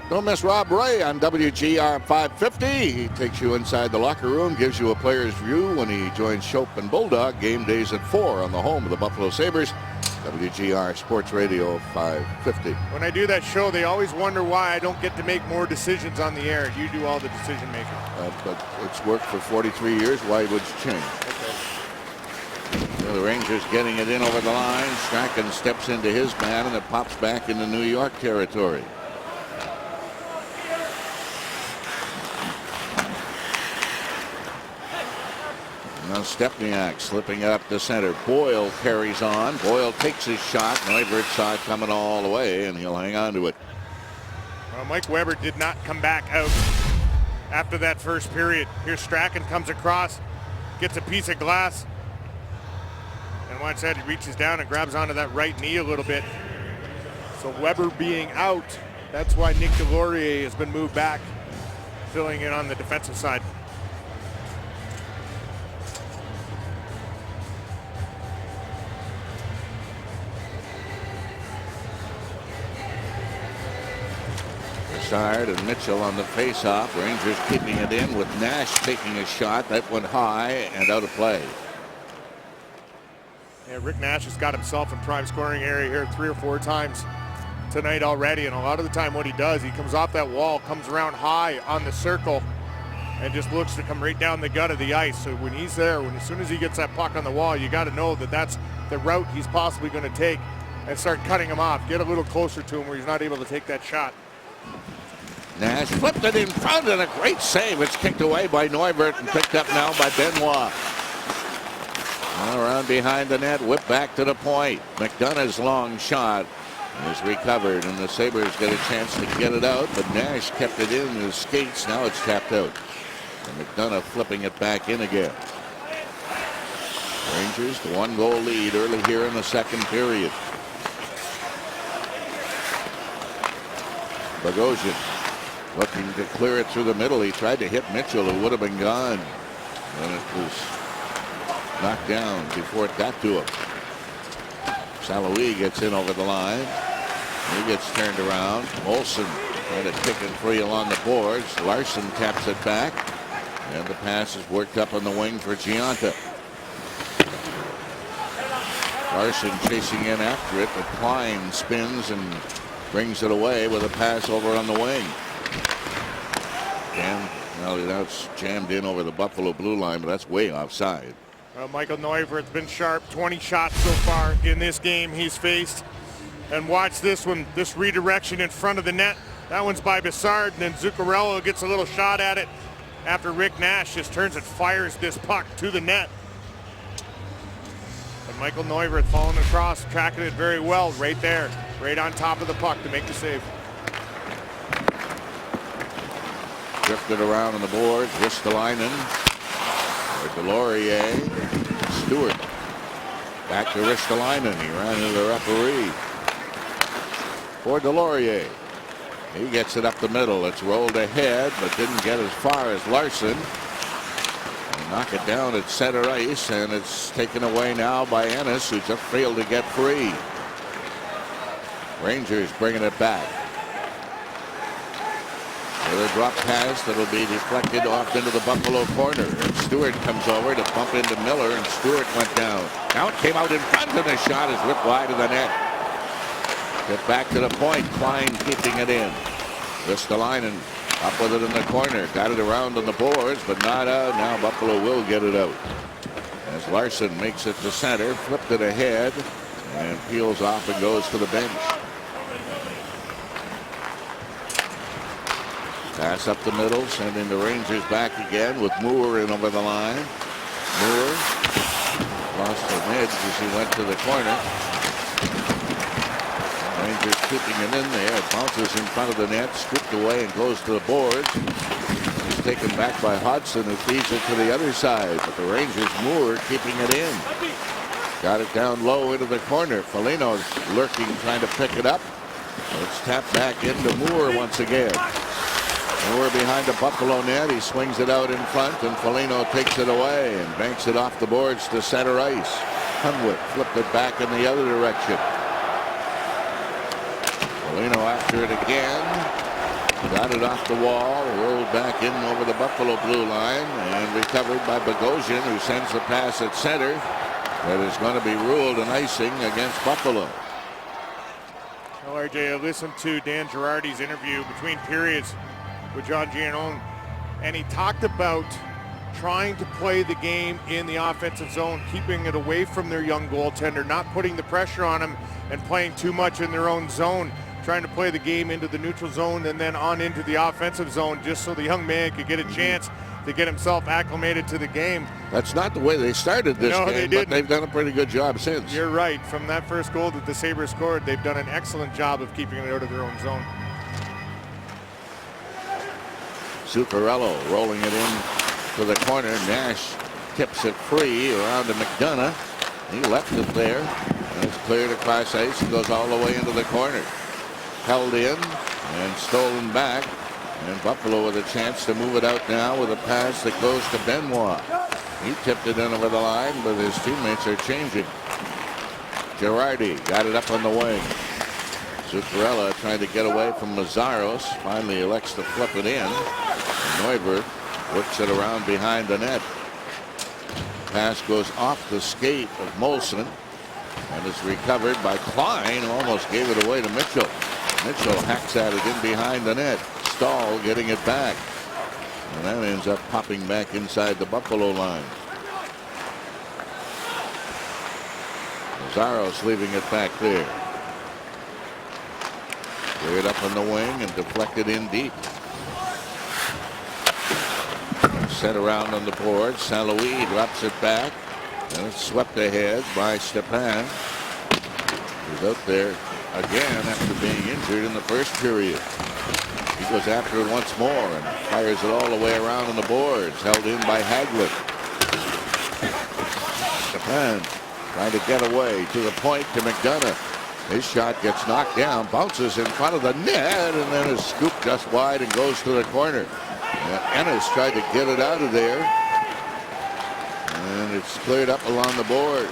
Don't miss Rob Ray on WGR 550. He takes you inside the locker room, gives you a player's view when he joins Shope and Bulldog. Game days at 4 on the home of the Buffalo Sabres. WGR Sports Radio 550. When I do that show, they always wonder why I don't get to make more decisions on the air. You do all the decision making. But it's worked for 43 years. Why would you change? So the Rangers getting it in over the line. Strachan steps into his man, and it pops back into New York territory. Now Stepniak slipping up the center. Boyle carries on. Boyle takes his shot. Neuvert saw it coming all the way, and he'll hang on to it. Well, Mike Weber did not come back out after that first period. Here Strachan comes across, gets a piece of glass, and watch that, he reaches down and grabs onto that right knee a little bit. So Weber being out, that's why Nick Delorier has been moved back, filling in on the defensive side. Broussard and Mitchell on the face-off. Rangers keeping it in with Nash taking a shot. That went high and out of play. Yeah, Rick Nash has got himself in prime scoring area here 3 or 4 times tonight already, and a lot of the time what he does, he comes off that wall, comes around high on the circle, and just looks to come right down the gut of the ice. So when he's there, as soon as he gets that puck on the wall, you got to know that that's the route he's possibly going to take, and start cutting him off, get a little closer to him where he's not able to take that shot. Nash flipped it in front, and a great save. It's kicked away by Neuvert and picked up now by Benoit. Around behind the net, whip back to the point. McDonough's long shot is recovered, and the Sabres get a chance to get it out, but Nash kept it in his skates. Now it's tapped out. And McDonough flipping it back in again. Rangers, the 1-goal lead early here in the second period. Bogosian looking to clear it through the middle. He tried to hit Mitchell, who would have been gone. And it was knocked down before it got to him. Saloui gets in over the line. He gets turned around. Olsen trying to pick it free along the boards. Larson taps it back. And the pass is worked up on the wing for Giunta. Larson chasing in after it, but Klein spins and brings it away with a pass over on the wing. And well, that's jammed in over the Buffalo blue line, but that's way offside. Well, Michael Neuvert's been sharp. 20 shots so far in this game he's faced. And watch this one, this redirection in front of the net. That one's by Bessard, and then Zuccarello gets a little shot at it after Rick Nash just turns and fires this puck to the net. And Michael Neuvert falling across, tracking it very well right there, right on top of the puck to make the save. Drifted around on the boards. Ristolainen or Delorier. Stewart back to Ristolainen. He ran into the referee. For Delorier. He gets it up the middle. It's rolled ahead, but didn't get as far as Larson. They knock it down at center ice, and it's taken away now by Ennis, who just failed to get free. Rangers bringing it back. With a drop pass that'll be deflected off into the Buffalo corner. And Stewart comes over to bump into Miller, and Stewart went down. Now it came out in front, and the shot is ripped wide of the net. Get back to the point. Klein keeping it in. Ristolainen up with it in the corner. Got it around on the boards, but not out. Now Buffalo will get it out. As Larson makes it to center, flipped it ahead, and peels off and goes to the bench. Pass up the middle, sending the Rangers back again with Moore in over the line. Moore lost an edge as he went to the corner. Rangers keeping it in there. It bounces in front of the net, scooped away and goes to the boards. He's taken back by Hodgson, who feeds it to the other side. But the Rangers, Moore keeping it in. Got it down low into the corner. Foligno's lurking, trying to pick it up. It's tapped back into Moore once again. Moore behind the Buffalo net. He swings it out in front, and Foligno takes it away and banks it off the boards to center ice. Hunwick flipped it back in the other direction. Foligno after it again. Got it off the wall, rolled back in over the Buffalo blue line, and recovered by Bogosian, who sends the pass at center. That is going to be ruled an icing against Buffalo. Well, RJ, I listened to Dan Girardi's interview between periods with John Giannone, and he talked about trying to play the game in the offensive zone, keeping it away from their young goaltender, not putting the pressure on him and playing too much in their own zone, trying to play the game into the neutral zone and then on into the offensive zone, just so the young man could get a chance to get himself acclimated to the game. That's not the way they started this No, game, they but didn't. they've done a pretty good job since. You're right. From that first goal that the Sabres scored, they've done an excellent job of keeping it out of their own zone. Zuccarello rolling it in to the corner. Nash tips it free around to McDonough. He left it there. And it's cleared across ice and goes all the way into the corner. Held in and stolen back. And Buffalo with a chance to move it out now with a pass that goes to Benoit. He tipped it in over the line, but his teammates are changing. Girardi got it up on the wing. Zuccarello trying to get away from Mazzaros. Finally elects to flip it in. Neuber works it around behind the net. Pass goes off the skate of Molson and is recovered by Klein, who almost gave it away to Mitchell. Mitchell hacks at it in behind the net. Stahl getting it back. And that ends up popping back inside the Buffalo line. Mazzaros leaving it back there. Cleared up on the wing and deflected in deep. Set around on the board. St. Louis drops it back. And it's swept ahead by Stepan. He's out there again after being injured in the first period. He goes after it once more and fires it all the way around on the boards. Held in by Hagelin. Stepan trying to get away to the point to McDonough. His shot gets knocked down, bounces in front of the net, and then is scooped just wide and goes to the corner. Ennis tried to get it out of there, and it's cleared up along the boards.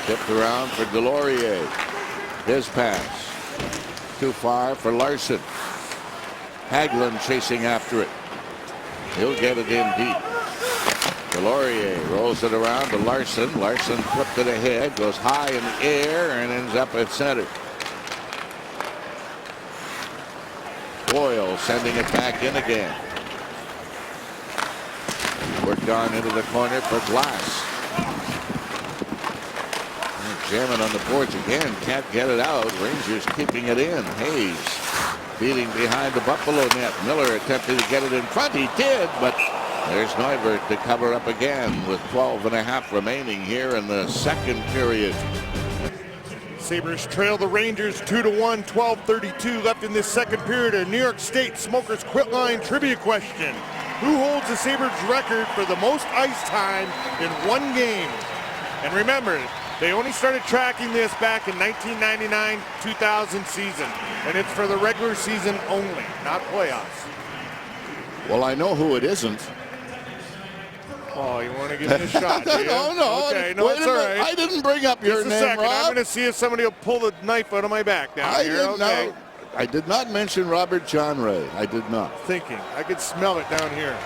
Tipped around for Delorier. His pass. Too far for Larson. Hagelin chasing after it. He'll get it in deep. Delorier rolls it around to Larson. Larson flipped it ahead, goes high in the air, and ends up at center. Boyle sending it back in again. Worked on into the corner for Glass. Jamming on the boards again. Can't get it out. Rangers keeping it in. Hayes beating behind the Buffalo net. Miller attempted to get it in front. He did, but there's Neuvert to cover up again with 12.5 remaining here in the second period. Sabres trail the Rangers 2-1, 12:32 left in this second period. A New York State Smokers Quit Line trivia question. Who holds the Sabres record for the most ice time in one game? And remember, they only started tracking this back in 1999-2000 season. And it's for the regular season only, not playoffs. Well, I know who it isn't. Oh, you want to give me a shot? Do you? No. Okay, no, Wait it's a all minute. right. I didn't bring up your Just a name, second. Rob. I'm going to see if somebody will pull the knife out of my back down I here. didn't Okay. know. I did not mention Robert John Ray. I did not. Thinking. I could smell it down here.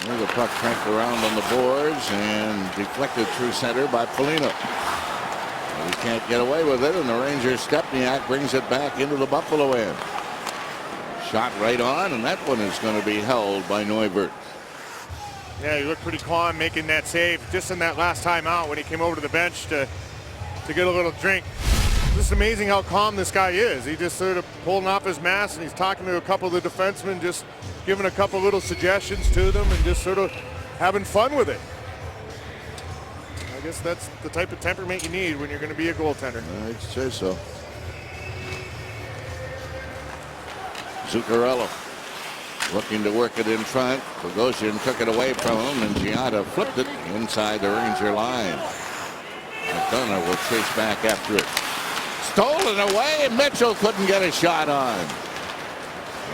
There's a puck cranked around on the boards and deflected through center by Foligno. He can't get away with it, and the Rangers Stepniak brings it back into the Buffalo end. Shot right on, and that one is going to be held by Neuvert. Yeah, he looked pretty calm making that save just in that last time out when he came over to the bench to get a little drink. Just amazing how calm this guy is. He just sort of pulling off his mask and he's talking to a couple of the defensemen, just giving a couple little suggestions to them and just sort of having fun with it. I guess that's the type of temperament you need when you're going to be a goaltender. I'd say so. Zuccarello looking to work it in front. Bogosian took it away from him, and Giada flipped it inside the Ranger line. McDonough will chase back after it. Stolen away. Mitchell couldn't get a shot on.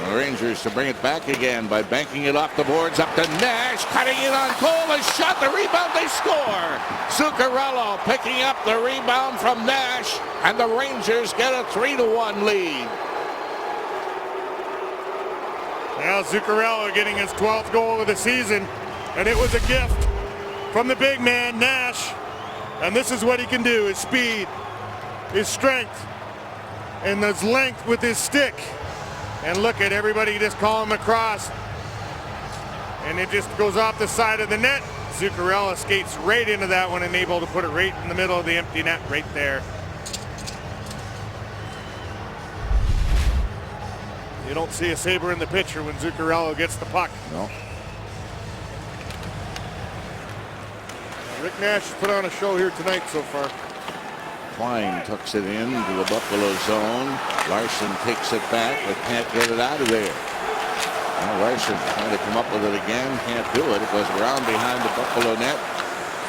The Rangers to bring it back again by banking it off the boards up to Nash, cutting it on Cole, a shot, the rebound, they score. Zuccarello picking up the rebound from Nash, and the Rangers get a 3-1 lead. Now Zuccarello getting his 12th goal of the season, and it was a gift from the big man, Nash. And this is what he can do, his speed, his strength, and his length with his stick. And look at everybody just calling him across. And it just goes off the side of the net. Zuccarello skates right into that one and able to put it right in the middle of the empty net right there. You don't see a Sabre in the picture when Zuccarello gets the puck. No. Rick Nash put on a show here tonight so far. Klein tucks it in to the Buffalo zone. Larson takes it back, but can't get it out of there. Now Larson trying to come up with it again, can't do it. It goes around behind the Buffalo net.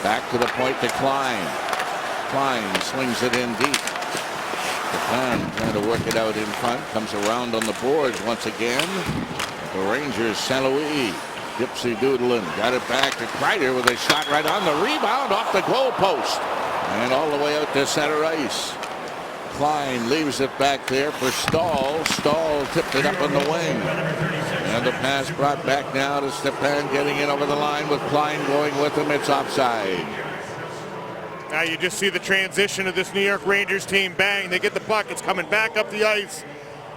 Back to the point to Klein. Klein swings it in deep. Japan trying to work it out in front. Comes around on the boards once again. The Rangers, St. Louis. Dipsy doodling. Got it back to Kreider with a shot right on the rebound off the goal post. And all the way out to center ice. Klein leaves it back there for Stahl. Stahl tipped it up on the wing. And the pass brought back now to Stepan, getting it over the line with Klein going with him. It's offside. Now you just see the transition of this New York Rangers team. Bang, they get the puck. It's coming back up the ice.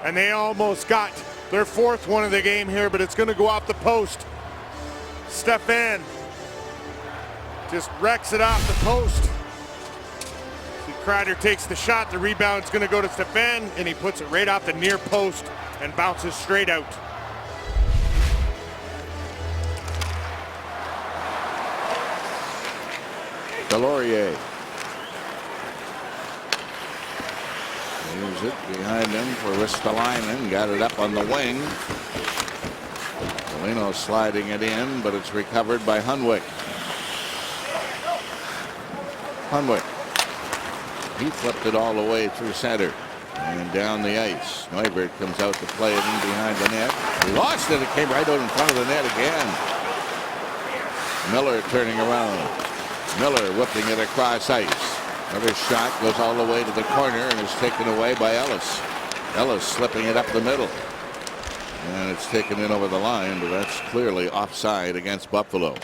And they almost got their 4th one of the game here, but it's going to go off the post. Stepan just wrecks it off the post. Kreider takes the shot. The rebound's going to go to Stepan, and he puts it right off the near post and bounces straight out. Delorier. Leaves it behind him for Ristolainen. Got it up on the wing. Foligno sliding it in, but it's recovered by Hunwick. Hunwick. He flipped it all the way through center and down the ice. Neubert comes out to play it in behind the net. He lost it. It came right out in front of the net again. Miller turning around. Miller whipping it across ice. Another shot goes all the way to the corner and is taken away by Ellis. Ellis slipping it up the middle. And it's taken in over the line, but that's clearly offside against Buffalo.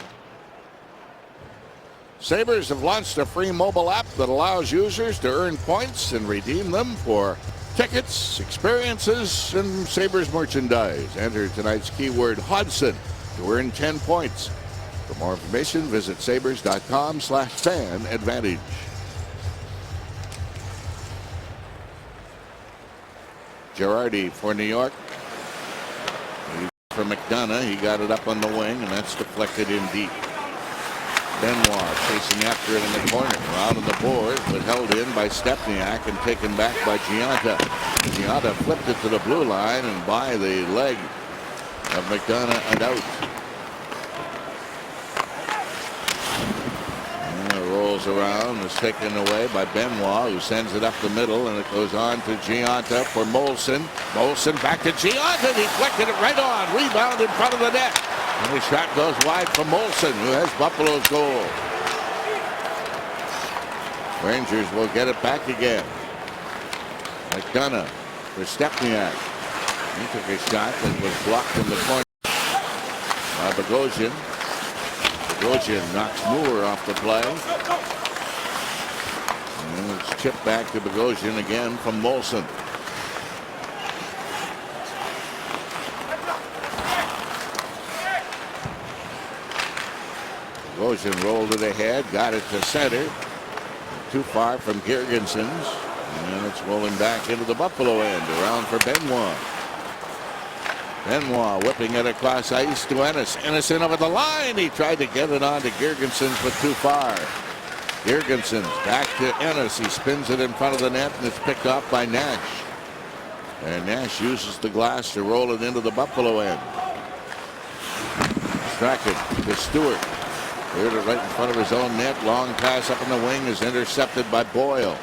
Sabres have launched a free mobile app that allows users to earn points and redeem them for tickets, experiences, and Sabres merchandise. Enter tonight's keyword Hodgson to earn 10 points. For more information, visit sabres.com/fan advantage. Girardi for New York. For McDonough, he got it up on the wing, and that's deflected in deep. Benoit chasing after it in the corner. Around on the board, but held in by Stepniak and taken back by Giunta. Giunta flipped it to the blue line and by the leg of McDonough and out. And it rolls around, is taken away by Benoit, who sends it up the middle, and it goes on to Giunta for Molson. Molson back to Giunta, deflected it right on. Rebound in front of the net. And the shot goes wide for Molson, who has Buffalo's goal. Rangers will get it back again. McDonough for Stepniak. He took a shot that was blocked in the corner by Bogosian. Bogosian knocks Moore off the play. And it's chipped back to Bogosian again from Molson. Bogosian rolled it ahead, got it to center. Too far from Girgensons. And it's rolling back into the Buffalo end. Around for Benoit. Benoit whipping it across ice to Ennis. Ennis in over the line. He tried to get it on to Girgensons, but too far. Girgensons back to Ennis. He spins it in front of the net, and it's picked off by Nash. And Nash uses the glass to roll it into the Buffalo end. Strachan to Stewart. Cleared it right in front of his own net. Long pass up in the wing is intercepted by Boyle.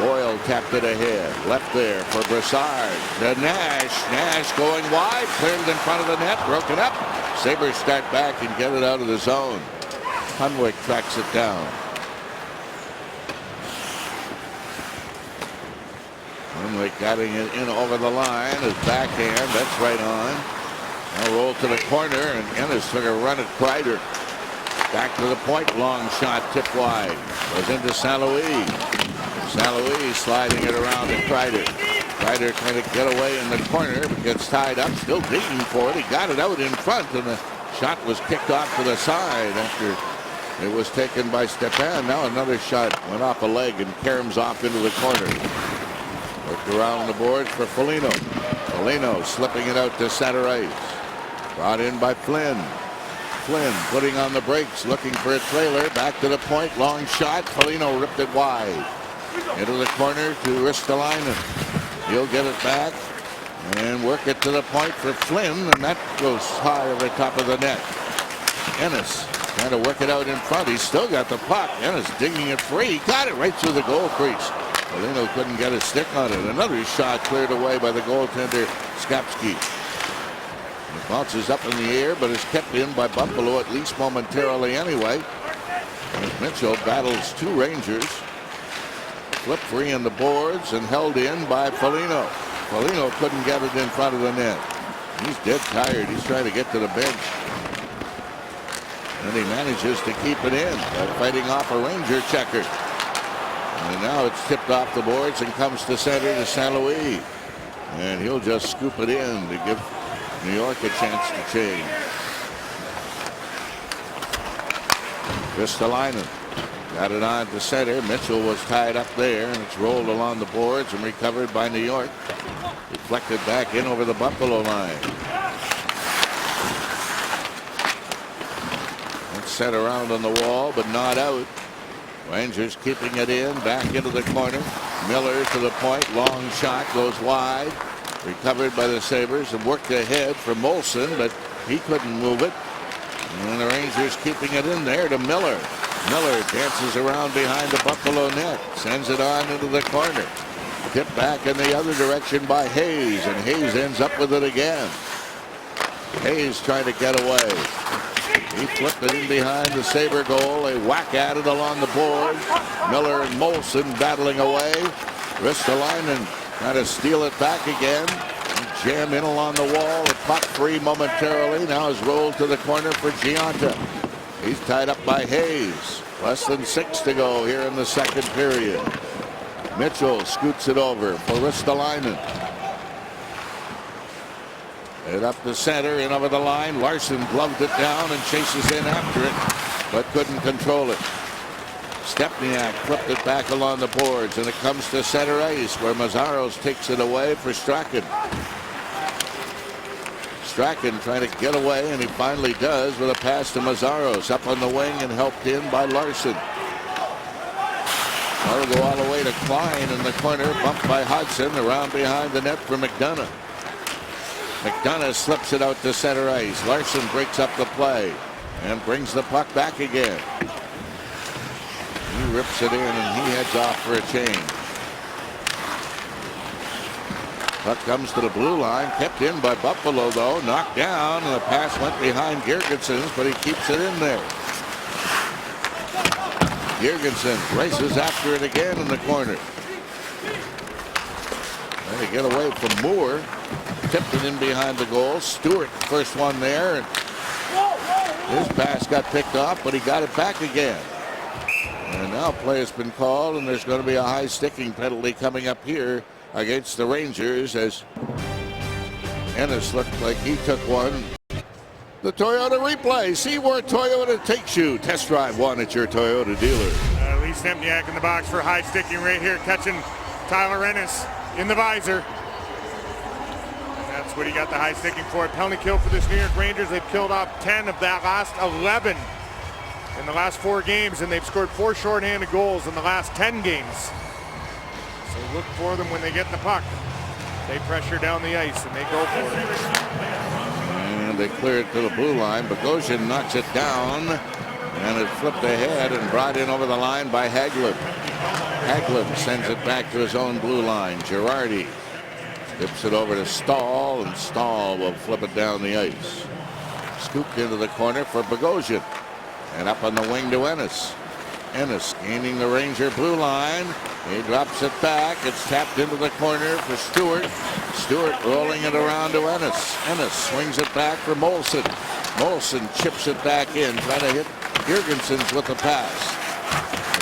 Boyle tapped it ahead. Left there for Brassard. To Nash. Nash going wide. Cleared in front of the net. Broken up. Sabres start back and get it out of the zone. Hunwick tracks it down. Hunwick getting it in over the line. His backhand. That's right on. Now roll to the corner, and Ennis took a run at Kreider. Back to the point. Long shot. Tipped wide. Goes into St. Louis. St. Louis sliding it around to Kreider. Kreider trying to get away in the corner, but gets tied up. Still digging for it. He got it out in front, and the shot was kicked off to the side after it was taken by Stepan. Now another shot went off a leg, and Karam's off into the corner. Worked around the boards for Foligno. Foligno slipping it out to center ice. Brought in by Flynn. Flynn putting on the brakes, looking for a trailer. Back to the point. Long shot. Foligno ripped it wide. Into the corner to Ristolainen. He'll get it back and work it to the point for Flynn, and that goes high over the top of the net. Ennis trying to work it out in front. He's still got the puck. Ennis digging it free. He got it right through the goal crease. Foligno couldn't get a stick on it. Another shot cleared away by the goaltender, Skapski. It bounces up in the air, but is kept in by Buffalo, at least momentarily anyway. As Mitchell battles two Rangers. Flipped free in the boards and held in by Foligno. Foligno couldn't get it in front of the net. He's dead tired. He's trying to get to the bench. And he manages to keep it in by fighting off a Ranger checker. And now it's tipped off the boards and comes to center to St. Louis. And he'll just scoop it in to give New York a chance to change. Ristolainen got it on to center. Mitchell was tied up there, and it's rolled along the boards and recovered by New York. Deflected back in over the Buffalo line. It's set around on the wall, but not out. Rangers keeping it in, back into the corner. Miller to the point. Long shot goes wide. Recovered by the Sabres and worked ahead for Molson, but he couldn't move it. And the Rangers keeping it in there to Miller. Miller dances around behind the Buffalo net. Sends it on into the corner. Tipped back in the other direction by Hayes, and Hayes ends up with it again. Hayes trying to get away. He flipped it in behind the Sabre goal. They whack at it along the board. Miller and Molson battling away. Ristolainen trying to steal it back again. Jam in along the wall. The puck free momentarily. Now is rolled to the corner for Gionta. He's tied up by Hayes. Less than 6 to go here in the second period. Mitchell scoots it over for Ristolainen. And up the center, in over the line. Larson gloved it down and chases in after it, but couldn't control it. Stepniak flipped it back along the boards, and it comes to center ice, where Mazzaros takes it away for Strachan. Strachan trying to get away, and he finally does with a pass to Mazzaros up on the wing and helped in by Larson. That'll go all the way to Klein in the corner, bumped by Hudson, around behind the net for McDonough. McDonough slips it out to center ice. Larson breaks up the play and brings the puck back again. He rips it in and he heads off for a change. Puck comes to the blue line, kept in by Buffalo though, knocked down, and the pass went behind Girgensons, but he keeps it in there. Girgensson races after it again in the corner. Trying to get away from Moore. Tipped it in behind the goal. Stewart, first one there. And his pass got picked off, but he got it back again. And now play has been called, and there's going to be a high sticking penalty coming up here against the Rangers, as Ennis looked like he took one. The Toyota replay. See where Toyota takes you. Test drive one at your Toyota dealer. Lee Stempniak in the box for high sticking right here, catching Tyler Ennis in the visor. That's what he got the high sticking for. A penalty kill for this New York Rangers. They've killed off 10 of that last 11 in the last 4 games, and they've scored 4 shorthanded goals in the last 10 games. So look for them when they get the puck. They pressure down the ice and they go for it. And they clear it to the blue line. Bogosian knocks it down, and it flipped ahead and brought in over the line by Hagelin. Hagelin sends it back to his own blue line. Girardi tips it over to Stahl, and Stahl will flip it down the ice. Scooped into the corner for Bogosian. And up on the wing to Ennis. Ennis gaining the Ranger blue line. He drops it back. It's tapped into the corner for Stewart. Stewart rolling it around to Ennis. Ennis swings it back for Molson. Molson chips it back in, trying to hit Jurgensen's with the pass.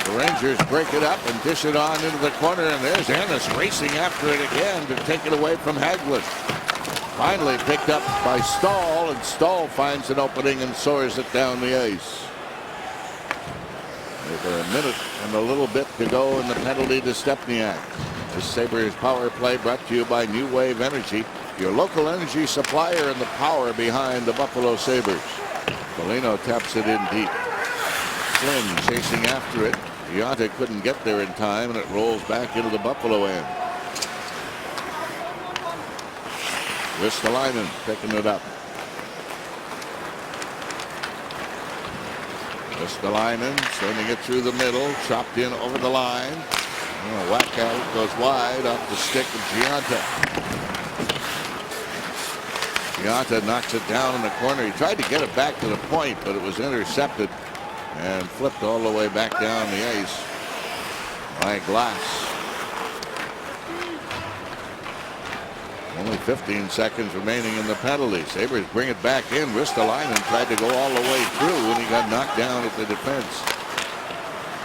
The Rangers break it up and dish it on into the corner, and there's Ennis racing after it again to take it away from Hagelin. Finally picked up by Stahl, and Stahl finds an opening and soars it down the ice. With a minute and a little bit to go in the penalty to Stepniak. The Sabres power play brought to you by New Wave Energy, your local energy supplier and the power behind the Buffalo Sabres. Foligno taps it in deep. Flynn chasing after it. Gionta couldn't get there in time, and it rolls back into the Buffalo end. Ristolainen picking it up. Ristolainen sending it through the middle, chopped in over the line. Whack out, goes wide off the stick of Gionta. Gionta knocks it down in the corner. He tried to get it back to the point, but it was intercepted and flipped all the way back down the ice by Glass. Only 15 seconds remaining in the penalty. Sabres bring it back in. Ristolainen tried to go all the way through when he got knocked down at the defense.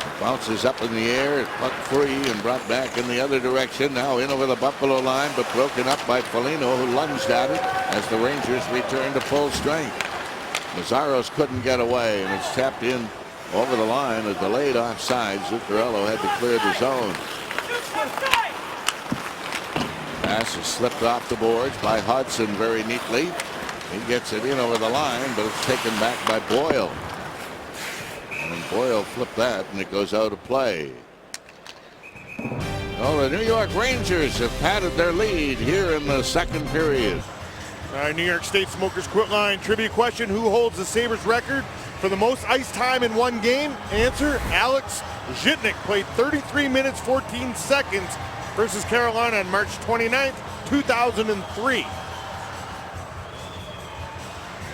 It bounces up in the air. It's puck free and brought back in the other direction. Now in over the Buffalo line, but broken up by Foligno, who lunged at it as the Rangers return to full strength. Mazzaros couldn't get away, and it's tapped in over the line. A delayed offside. Zuccarello had to clear the zone. Pass is slipped off the boards by Hudson very neatly. He gets it in over the line, but it's taken back by Boyle. And Boyle flipped that, and it goes out of play. Well, the New York Rangers have padded their lead here in the second period. New York State Smokers Quit Line trivia question: who holds the Sabres record for the most ice time in one game? Answer: Alex Zhitnik played 33 minutes 14 seconds versus Carolina on March 29th, 2003.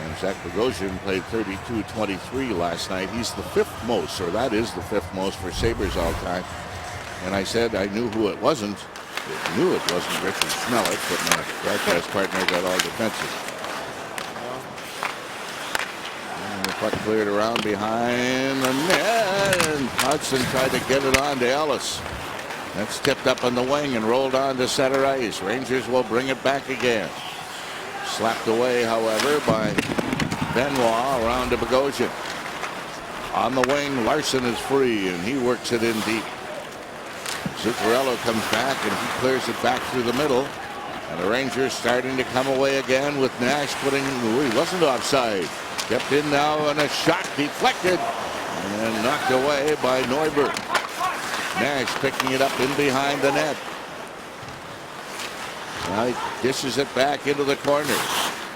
And Zach Bogosian played 32-23 last night. He's the fifth most, or that is the fifth most for Sabres all time. And I said I knew who it wasn't. I knew it wasn't Richard Schmellick, but my broadcast partner got all defensive. And the puck cleared around behind the net, and Hudson tried to get it on to Ellis. That's tipped up on the wing and rolled on to center ice. Rangers will bring it back again. Slapped away, however, by Benoit around to Bogosian. On the wing, Larson is free, and he works it in deep. Zuccarello comes back, and he clears it back through the middle. And the Rangers starting to come away again with Nash putting, he wasn't offside. Kept in now, and a shot deflected and knocked away by Neubert. Nash picking it up in behind the net. Now he dishes it back into the corner.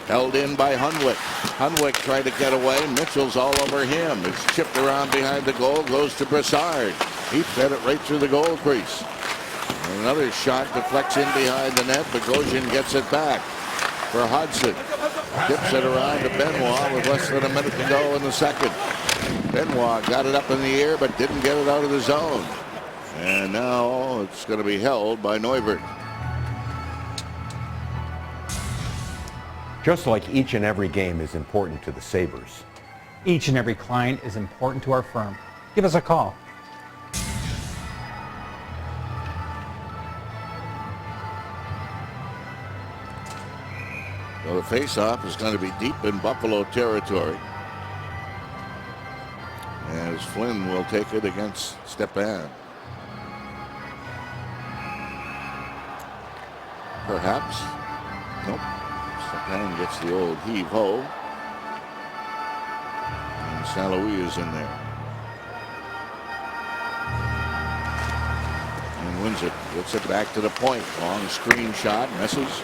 Held in by Hunwick. Hunwick tried to get away. Mitchell's all over him. It's chipped around behind the goal. Goes to Brassard. He fed it right through the goal crease. And another shot deflects in behind the net. Bogosian gets it back for Hudson. Tips it around to Benoit with less than a minute to go in the second. Benoit got it up in the air but didn't get it out of the zone. And now it's going to be held by Neubert. Just like each and every game is important to the Sabres, Each and every client is important to our firm. Give us a call. So the face-off is going to be deep in Buffalo territory. As Flynn will take it against Stepan. Perhaps. Nope. Stepan gets the old heave-ho. And St. Louis is in there. And wins it. Gets it back to the point. Long screen shot. Misses.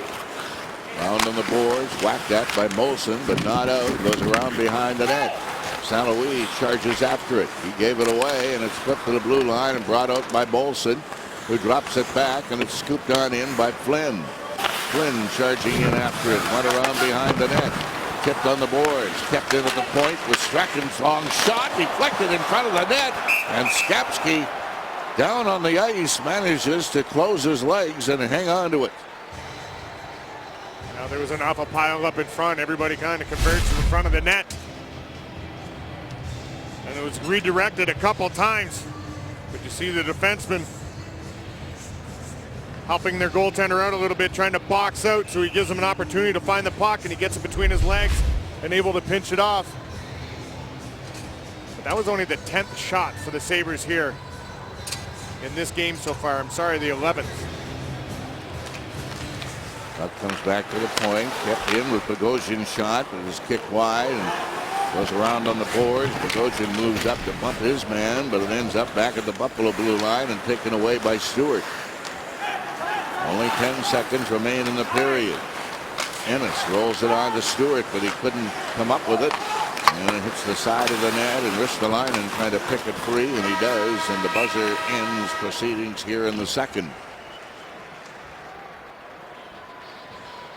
Round on the boards. Whacked at by Molson, but not out. Goes around behind the net. St. Louis charges after it. He gave it away, and it's flipped to the blue line and brought out by Molson, who drops it back, and it's scooped on in by Flynn. Flynn charging in after it, went around behind the net, tipped on the boards, kept in at the point with Strachan's long shot, deflected in front of the net, and Skapski down on the ice manages to close his legs and hang on to it. Now there was an awful pile up in front. Everybody kind of converged to the front of the net. And it was redirected a couple times. But you see the defenseman helping their goaltender out a little bit, trying to box out so he gives him an opportunity to find the puck, and he gets it between his legs and able to pinch it off. But that was only the 10th shot for the Sabres here in this game so far. I'm sorry, the 11th. Puck comes back to the point, kept in with Bogosian's shot, but it is kicked wide and goes around on the boards. Bogosian moves up to bump his man, but it ends up back at the Buffalo blue line and taken away by Stewart. Only 10 seconds remain in the period. Ennis rolls it on to Stewart, but he couldn't come up with it. And it hits the side of the net, and Ristolainen trying to pick it free, and he does. And the buzzer ends proceedings here in the second.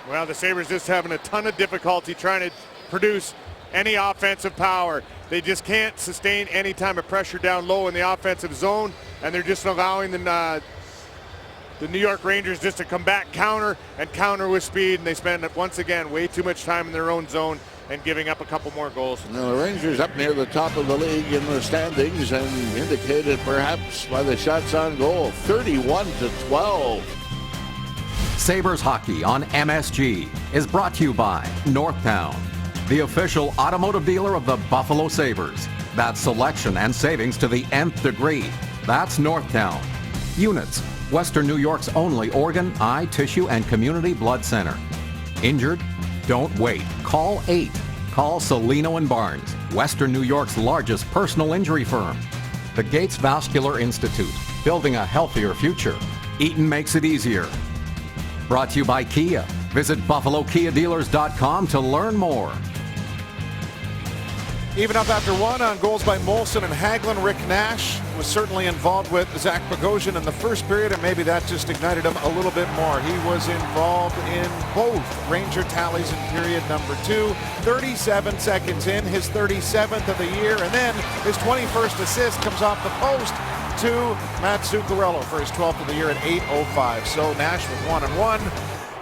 Well, the Sabres just having a ton of difficulty trying to produce any offensive power. They just can't sustain any time of pressure down low in the offensive zone, and they're just allowing the New York Rangers just to come back, counter with speed, and they spend once again way too much time in their own zone and giving up a couple more goals. Now the Rangers up near the top of the league in the standings, and indicated perhaps by the shots on goal, 31-12. Sabres Hockey on MSG is brought to you by Northtown, the official automotive dealer of the Buffalo Sabres. That's selection and savings to the nth degree. That's Northtown. Units, Western New York's only organ, eye, tissue, and community blood center. Injured? Don't wait. Call 8. Call Celino and Barnes, Western New York's largest personal injury firm. The Gates Vascular Institute, building a healthier future. Eaton makes it easier. Brought to you by Kia. Visit BuffaloKiaDealers.com to learn more. Even up after one on goals by Molson and Hagelin. Rick Nash was certainly involved with Zach Bogosian in the first period, and maybe that just ignited him a little bit more. He was involved in both Ranger tallies in period number 2. 37 seconds in, his 37th of the year, and then his 21st assist comes off the post to Matt Zuccarello for his 12th of the year at 8:05. So Nash with 1-1,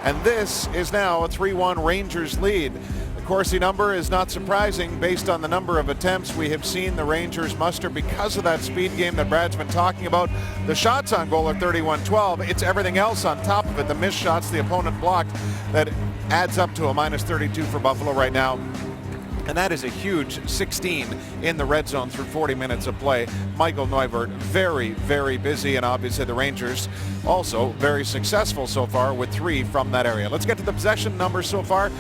and this is now a 3-1 Rangers lead. The Corsi number is not surprising based on the number of attempts we have seen the Rangers muster because of that speed game that Brad's been talking about. The shots on goal are 31-12. It's everything else on top of it, the missed shots the opponent blocked, that adds up to a -32 for Buffalo right now. And that is a huge 16 in the red zone through 40 minutes of play. Michael Neuvirth very, very busy, and obviously the Rangers also very successful so far with 3 from that area. Let's get to the possession numbers so far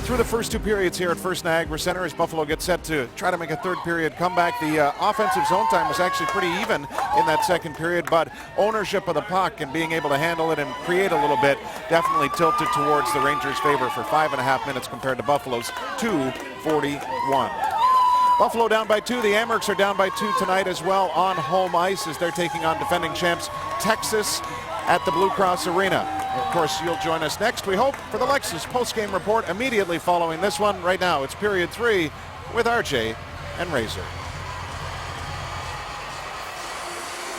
through the first 2 periods here at First Niagara Center as Buffalo gets set to try to make a third period comeback. The offensive zone time was actually pretty even in that second period, but ownership of the puck and being able to handle it and create a little bit definitely tilted towards the Rangers' favor for 5.5 minutes compared to Buffalo's 2:41. Buffalo down by 2. The Amerks are down by 2 tonight as well on home ice as they're taking on defending champs Texas at the Blue Cross Arena. Of course, you'll join us next, we hope, for the Lexus postgame report immediately following this one. Right now, it's period 3 with RJ and Razor.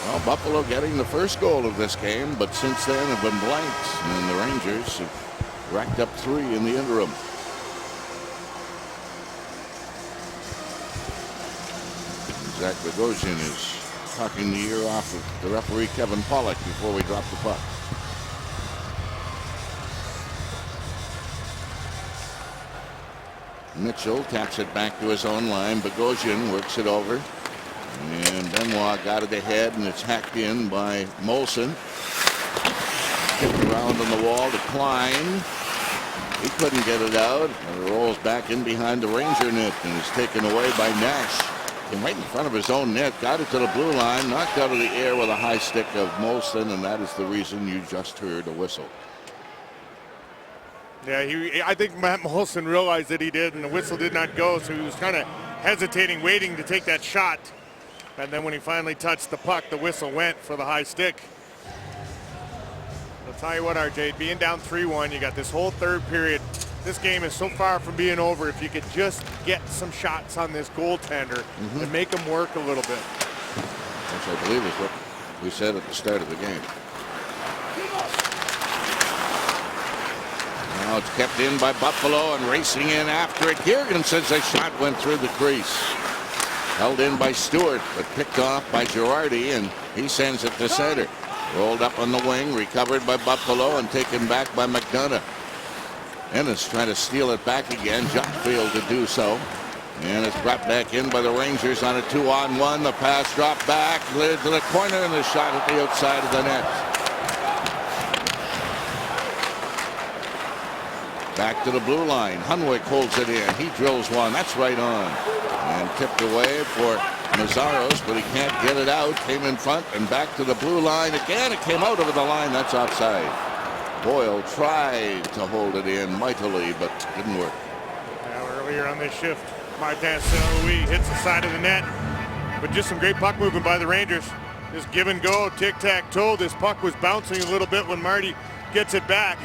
Well, Buffalo getting the first goal of this game, but since then have been blanked, and the Rangers have racked up 3 in the interim. Zach Bogosian is talking the ear off of the referee Kevin Pollock before we drop the puck. Mitchell taps it back to his own line. Bogosian works it over, and Benoit got it ahead, and it's hacked in by Molson. Kicked around on the wall to Klein. He couldn't get it out, and it rolls back in behind the Ranger net and is taken away by Nash. And right in front of his own net, got it to the blue line, knocked out of the air with a high stick of Molson, and that is the reason you just heard a whistle. Yeah, I think Matt Molson realized that he did, and the whistle did not go, so he was kind of hesitating, waiting to take that shot. And then when he finally touched the puck, the whistle went for the high stick. I'll tell you what, RJ, being down 3-1, you got this whole third period. This game is so far from being over. If you could just get some shots on this goaltender and make him work a little bit. Which I believe is what we said at the start of the game. Now it's kept in by Buffalo and racing in after it. Girgensons' a shot went through the crease. Held in by Stewart, but picked off by Girardi, and he sends it to center. Rolled up on the wing, recovered by Buffalo, and taken back by McDonough. Ennis trying to steal it back again. Jock failed to do so. And it's brought back in by the Rangers on a 2-on-1. The pass dropped back, cleared to the corner, and the shot at the outside of the net. Back to the blue line. Hunwick holds it in. He drills one. That's right on. And tipped away for Mazaros, but he can't get it out. Came in front and back to the blue line again. It came out over the line. That's offside. Boyle tried to hold it in mightily, but didn't work. Now earlier on this shift, Martin Saint-Louis hits the side of the net, but just some great puck movement by the Rangers. Just give and go, tic-tac-toe. This puck was bouncing a little bit when Marty gets it back,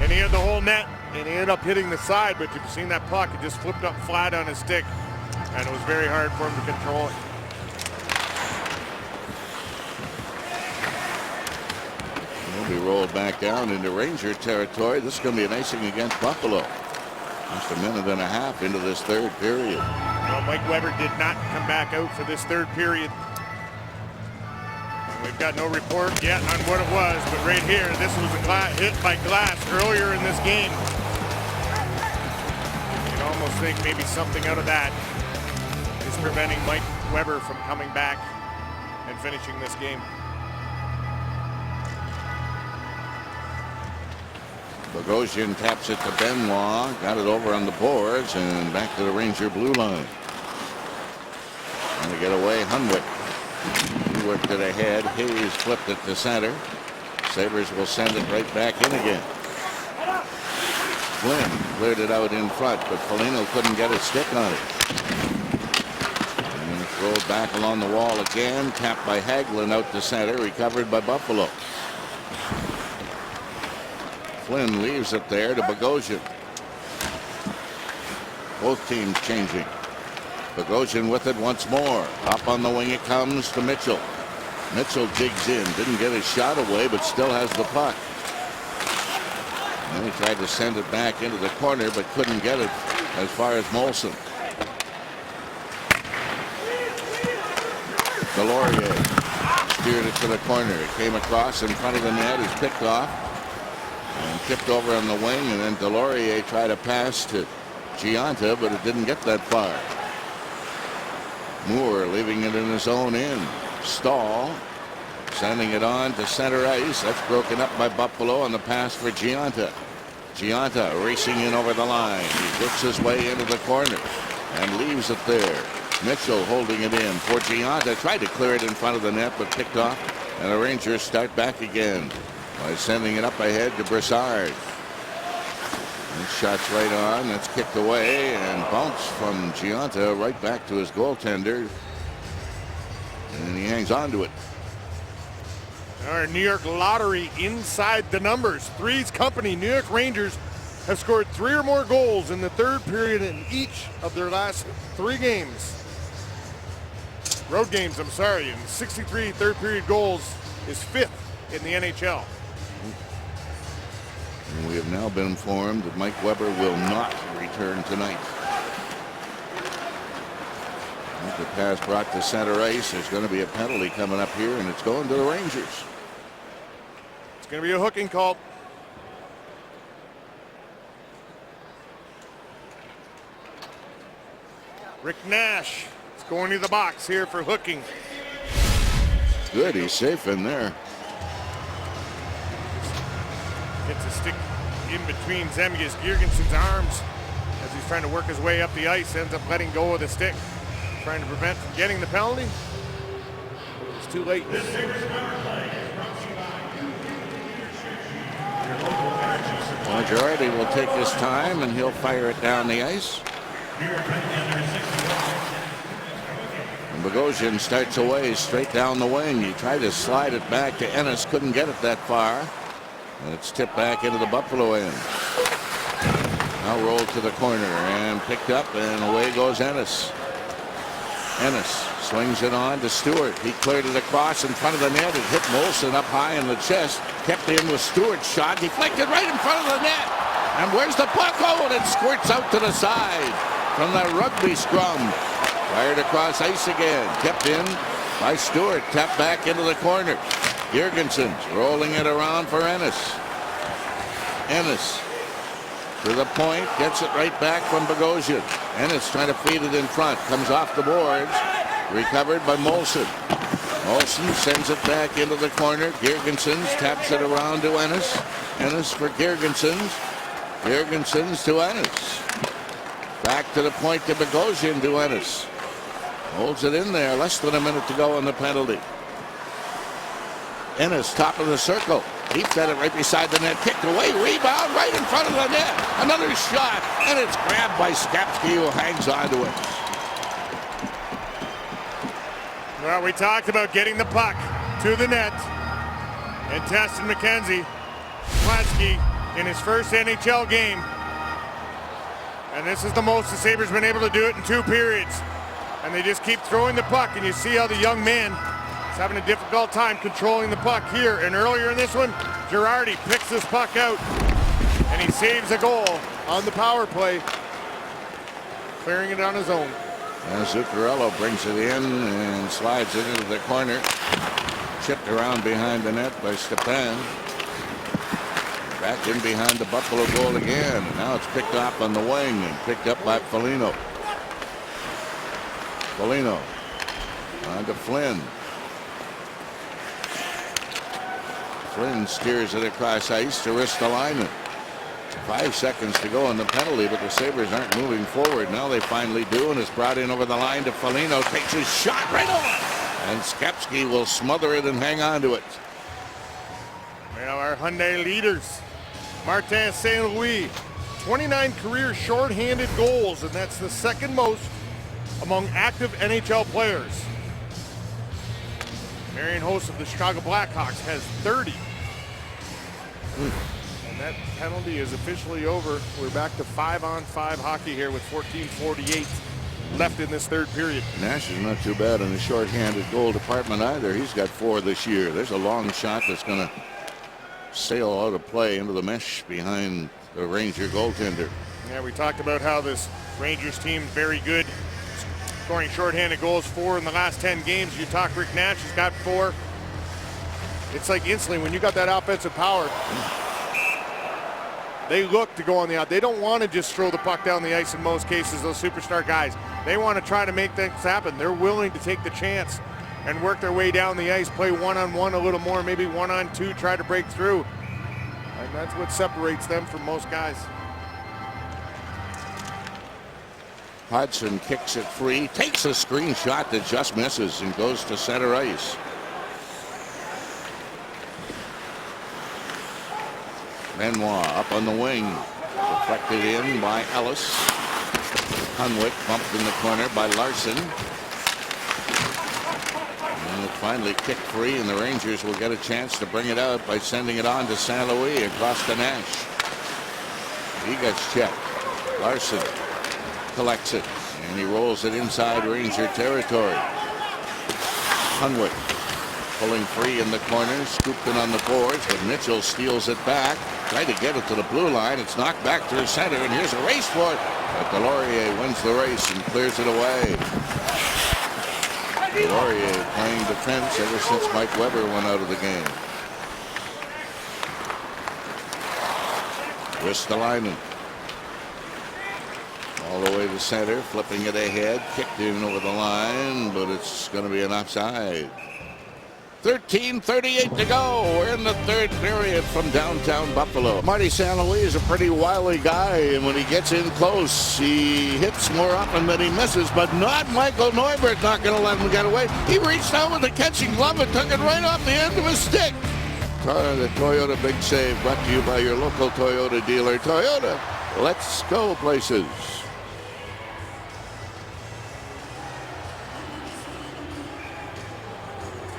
and he had the whole net, and he ended up hitting the side, but if you've seen that puck, it just flipped up flat on his stick, and it was very hard for him to control it. Will be rolled back down into Ranger territory. This is going to be an icing against Buffalo. Just a minute and a half into this third period. Well, Mike Weber did not come back out for this third period. And we've got no report yet on what it was, but right here, this was a hit by glass earlier in this game. You can almost think maybe something out of that is preventing Mike Weber from coming back and finishing this game. Bogosian taps it to Benoit, got it over on the boards and back to the Ranger blue line. Trying to get away, Hunwick. He worked it ahead. Hayes flipped it to center. Sabres will send it right back in again. Flynn cleared it out in front, but Foligno couldn't get a stick on it. And it's rolled back along the wall again, tapped by Hagelin out to center, recovered by Buffalo. Flynn leaves it there to Bogosian. Both teams changing. Bogosian with it once more. Up on the wing it comes to Mitchell. Mitchell jigs in. Didn't get his shot away, but still has the puck. And he tried to send it back into the corner, but couldn't get it as far as Molson. Delorier steered it to the corner. It came across in front of the net. It's picked off. And tipped over on the wing, and then Delorier tried to pass to Giunta, but it didn't get that far. Moore leaving it in his own end. Stahl sending it on to center ice. That's broken up by Buffalo on the pass for Giunta. Giunta racing in over the line. He works his way into the corner and leaves it there. Mitchell holding it in for Giunta. Tried to clear it in front of the net, but picked off, and the Rangers start back again by sending it up ahead to Brassard. And shot's right on. That's kicked away and bounced from Giunta right back to his goaltender. And he hangs on to it. Our New York Lottery inside the numbers. Three's Company. New York Rangers have scored 3 or more goals in the third period in each of their last 3 games. Road games, I'm sorry. And 63 third period goals is 5th in the NHL. And we have now been informed that Mike Weber will not return tonight. With the pass brought to center ice, there's going to be a penalty coming up here, and it's going to the Rangers. It's going to be a hooking call. Rick Nash is going to the box here for hooking. Good, he's safe in there. Gets a stick in between Zemgus Girgensons' arms as he's trying to work his way up the ice. Ends up letting go of the stick, trying to prevent from getting the penalty. It's too late. Well, Girardi will take his time and he'll fire it down the ice. Bogosian starts away straight down the wing. He tried to slide it back to Ennis, couldn't get it that far. And it's tipped back into the Buffalo end. Now rolled to the corner and picked up, and away goes Ennis. Ennis swings it on to Stewart. He cleared it across in front of the net. It hit Molson up high in the chest. Kept in with Stewart's shot. Deflected right in front of the net. And where's the puck? Oh, and it squirts out to the side from that rugby scrum. Fired across ice again. Kept in by Stewart. Tapped back into the corner. Girgensons rolling it around for Ennis. Ennis to the point. Gets it right back from Bogosian. Ennis trying to feed it in front. Comes off the boards. Recovered by Molson. Molson sends it back into the corner. Girgensons taps it around to Ennis. Ennis for Girgensons. Girgensons to Ennis. Back to the point to Bogosian to Ennis. Holds it in there. Less than a minute to go on the penalty. Ennis, top of the circle. He fed it right beside the net. Kicked away. Rebound right in front of the net. Another shot. And it's grabbed by Skapski, who hangs on to it. Well, we talked about getting the puck to the net. And Teston McKenzie, Skapski, in his first NHL game. And this is the most the Sabres been able to do it in 2 periods. And they just keep throwing the puck, and you see how the young man is having a difficult time controlling the puck here. And earlier in this one, Girardi picks this puck out, and he saves a goal on the power play, clearing it on his own. And Zuccarello brings it in and slides it into the corner. Chipped around behind the net by Stepan. Back in behind the Buffalo goal again. Now it's picked up on the wing and picked up by Foligno. Foligno on to Flynn. Flynn steers it across ice to Ristolainen. 5 seconds to go on the penalty, but the Sabres aren't moving forward. Now they finally do, and it's brought in over the line to Foligno. Takes his shot right over. And Skapski will smother it and hang on to it. Well, our Hyundai leaders, Martin St. Louis, 29 career shorthanded goals, and that's the second most among active NHL players. Marian Hossa of the Chicago Blackhawks has 30. And that penalty is officially over. We're back to 5-on-5 hockey here with 14:48 left in this third period. Nash is not too bad in the shorthanded goal department either. He's got 4 this year. There's a long shot that's going to sail out of play into the mesh behind the Ranger goaltender. Yeah, we talked about how this Rangers team very good, scoring shorthanded goals, 4 in the last 10 games. You talk Rick Nash, has got 4. It's like instantly when you got that offensive power, they look to go on the out. They don't want to just throw the puck down the ice in most cases, those superstar guys. They want to try to make things happen. They're willing to take the chance and work their way down the ice, play one-on-one a little more, maybe 1-on-2, try to break through. And that's what separates them from most guys. Hodgson kicks it free, takes a screenshot that just misses and goes to center ice. Benoit up on the wing, deflected in by Ellis. Hunwick bumped in the corner by Larson. And it finally kicked free, and the Rangers will get a chance to bring it out by sending it on to St. Louis across to Nash. He gets checked. Larson collects it, and he rolls it inside Ranger territory. Hunwick pulling free in the corner, scooped in on the boards, but Mitchell steals it back. Tried to get it to the blue line. It's knocked back to the center, and here's a race for it. But Delorier wins the race and clears it away. Delorier playing defense ever since Mike Weber went out of the game. Ristolainen all the way to center, flipping it ahead, kicked in over the line, but it's going to be an offside. 13:38 to go. We're in the third period from downtown Buffalo. Marty St. Louis is a pretty wily guy, and when he gets in close, he hits more often than he misses, but not Michael Neubert. Not going to let him get away. He reached out with the catching glove and took it right off the end of his stick. The Toyota Big Save brought to you by your local Toyota dealer. Toyota, let's go places.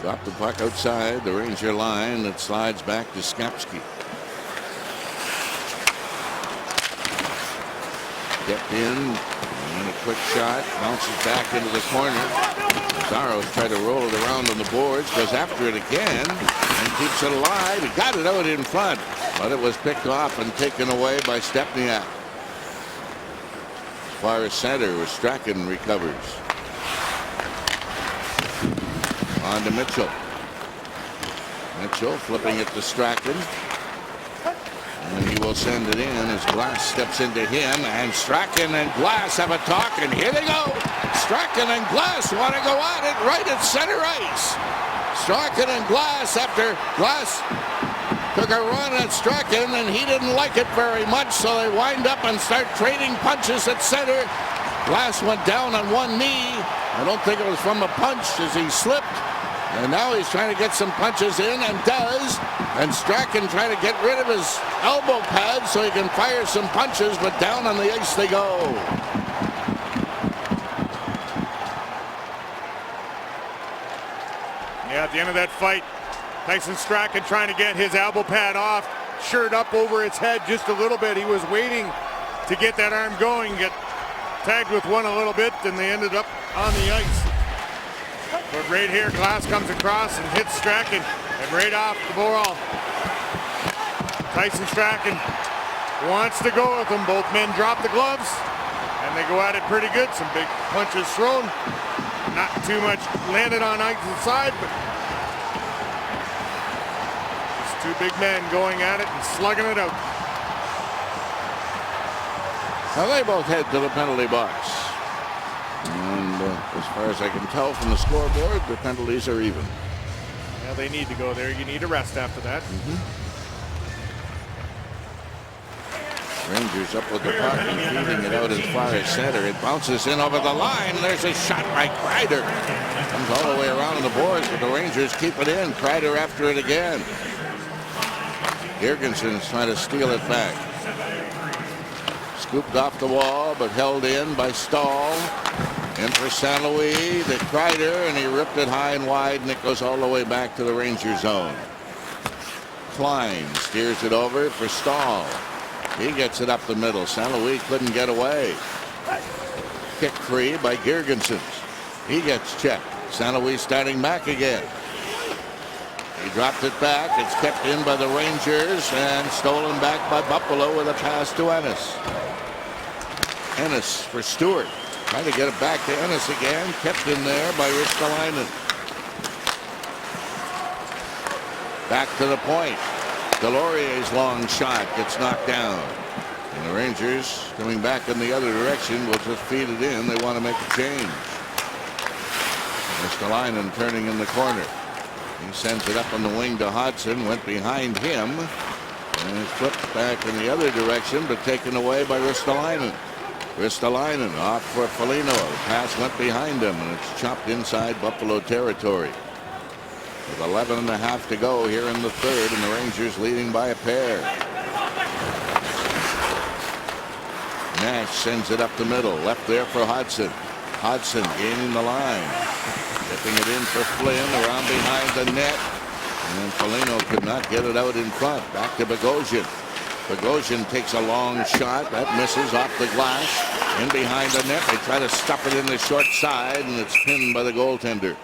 Drop the puck outside the Ranger line. That slides back to Skapski. Kept in, and a quick shot, bounces back into the corner. Zaros tried to roll it around on the boards, goes after it again, and keeps it alive. He got it out in front, but it was picked off and taken away by Stepniak. Far as center, where Strachan recovers. On to Mitchell. Mitchell flipping it to Strachan. And he will send it in as Glass steps into him, and Strachan and Glass have a talk, and here they go. Strachan and Glass want to go at it right at center ice. Strachan and Glass, after Glass took a run at Strachan, and he didn't like it very much, so they wind up and start trading punches at center. Glass went down on one knee. I don't think it was from a punch as he slipped. And now he's trying to get some punches in, and does. And Strachan trying to get rid of his elbow pad so he can fire some punches, but down on the ice they go. Yeah, at the end of that fight, Tyson Strachan trying to get his elbow pad off, shirt up over its head just a little bit. He was waiting to get that arm going, get tagged with one a little bit, and they ended up on the ice. But right here, Glass comes across and hits Strachan, and right off the ball, Tyson Strachan wants to go with them. Both men drop the gloves, and they go at it pretty good. Some big punches thrown. Not too much landed on either side, but it's two big men going at it and slugging it out. Now they both head to the penalty box. And as far as I can tell from the scoreboard, the penalties are even. Yeah, they need to go there. You need a rest after that. Rangers up with the puck and feeding it out as far as center. It bounces in over the line. There's a shot by Kreider. Comes all the way around the boards, but the Rangers keep it in. Kreider after it again. Girgenson's trying to steal it back. Scooped off the wall, but held in by Stahl. In for St. Louis, the Kreider, and he ripped it high and wide, and it goes all the way back to the Ranger zone. Klein steers it over for Stahl. He gets it up the middle. St. Louis couldn't get away. Kick free by Girgensons. He gets checked. St. Louis starting back again. He dropped it back. It's kept in by the Rangers and stolen back by Buffalo with a pass to Ennis. Ennis for Stewart. Trying to get it back to Ennis again. Kept in there by Ristolainen. Back to the point. Delorier's long shot gets knocked down. And the Rangers coming back in the other direction will just feed it in. They want to make a change. Ristolainen turning in the corner. He sends it up on the wing to Hodgson. Went behind him. And it's flipped back in the other direction, but taken away by Ristolainen. Ristolainen off for Foligno. The pass went behind him, and it's chopped inside Buffalo territory. With 11.5 to go here in the third, and the Rangers leading by a pair. Nash sends it up the middle. Left there for Hodgson. Hodgson gaining the line. Tipping it in for Flynn around behind the net. And Foligno could not get it out in front. Back to Bogosian. Bogosian takes a long shot. That misses off the glass. In behind the net. They try to stuff it in the short side, and it's pinned by the goaltender.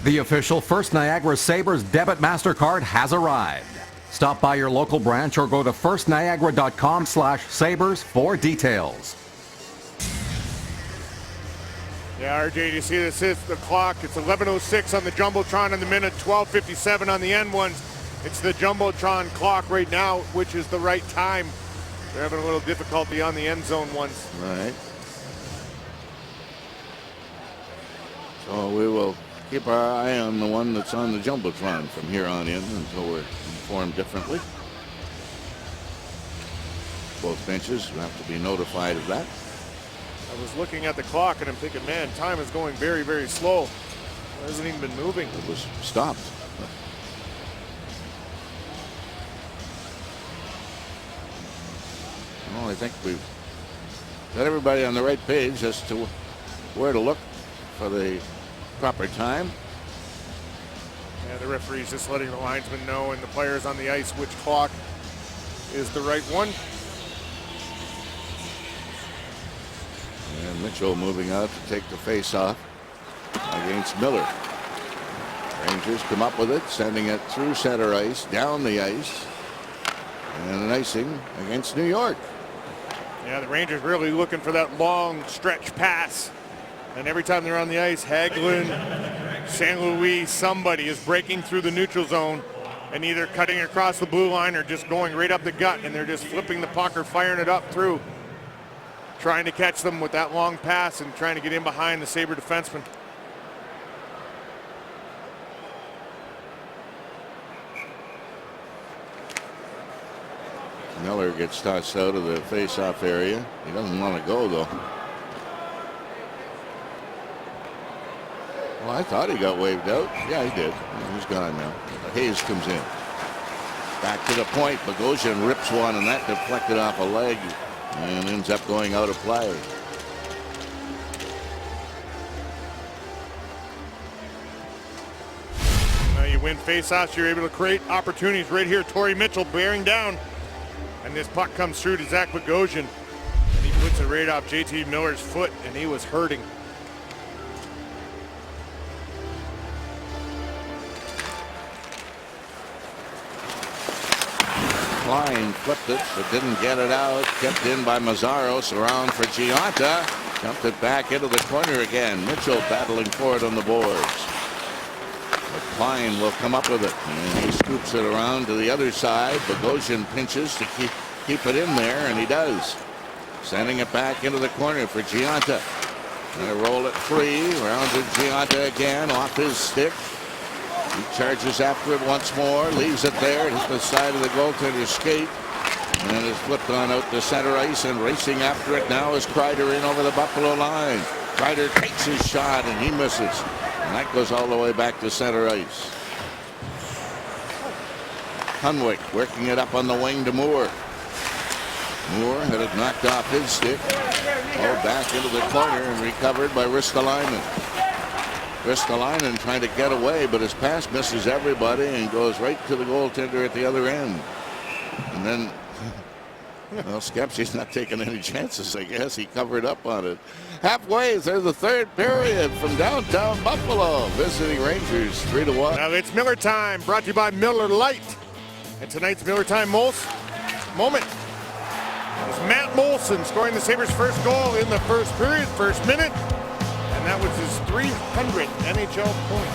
The official First Niagara Sabres debit MasterCard has arrived. Stop by your local branch or go to firstniagara.com/sabres for details. Yeah, RJ, you see this is the clock. It's 11:06 on the Jumbotron and the minute 12:57 on the end ones. It's the Jumbotron clock right now, which is the right time. They're having a little difficulty on the end zone ones. All right. So we will keep our eye on the one that's on the Jumbotron from here on in until we're informed differently. Both benches have to be notified of that. I was looking at the clock and I'm thinking, man, time is going very, very slow. It hasn't even been moving. It was stopped. Well, I think we've got everybody on the right page as to where to look for the proper time. Yeah, the referee's just letting the linesman know and the players on the ice which clock is the right one. And Mitchell moving out to take the face-off against Miller. Rangers come up with it, sending it through center ice, down the ice, and an icing against New York. Yeah, the Rangers really looking for that long stretch pass. And every time they're on the ice, Hagelin, St. Louis, somebody is breaking through the neutral zone and either cutting across the blue line or just going right up the gut, and they're just flipping the puck or firing it up through, trying to catch them with that long pass and trying to get in behind the Sabre defenseman. Miller gets tossed out of the face-off area. He doesn't want to go, though. Well, I thought he got waved out. Yeah, he did. He's gone now. Hayes comes in. Back to the point. Bogosian rips one, and that deflected off a leg and ends up going out of play. Now you win face-offs, you're able to create opportunities right here. Torrey Mitchell bearing down. And this puck comes through to Zach Bogosian. And he puts it right off JT Miller's foot, and he was hurting. Klein flipped it, but didn't get it out. Kept in by Mazzaros. Around for Gionta. Dumped it back into the corner again. Mitchell battling for it on the boards. But Klein will come up with it. And he scoops it around to the other side. Bogosian pinches to keep it in there, and he does. Sending it back into the corner for Gionta. Gonna roll it free. Around to Gionta again. Off his stick. He charges after it once more. Leaves it there. Hits the side of the goaltender's skate. And is flipped on out to center ice, and racing after it now is Kreider in over the Buffalo line. Kreider takes his shot, and he misses. And that goes all the way back to center ice. Hunwick working it up on the wing to Moore. Moore had it knocked off his stick. Oh, back into the corner and recovered by Ristolainen. Ristolainen trying to get away, but his pass misses everybody and goes right to the goaltender at the other end. And then, well, Skepsi's not taking any chances, I guess. He covered up on it. Halfway through the third period from downtown Buffalo, visiting Rangers 3-1. Now it's Miller time, brought to you by Miller Lite. And tonight's Miller time moment is Matt Moulson scoring the Sabres' first goal in the first period, first minute. And that was his 300th NHL point.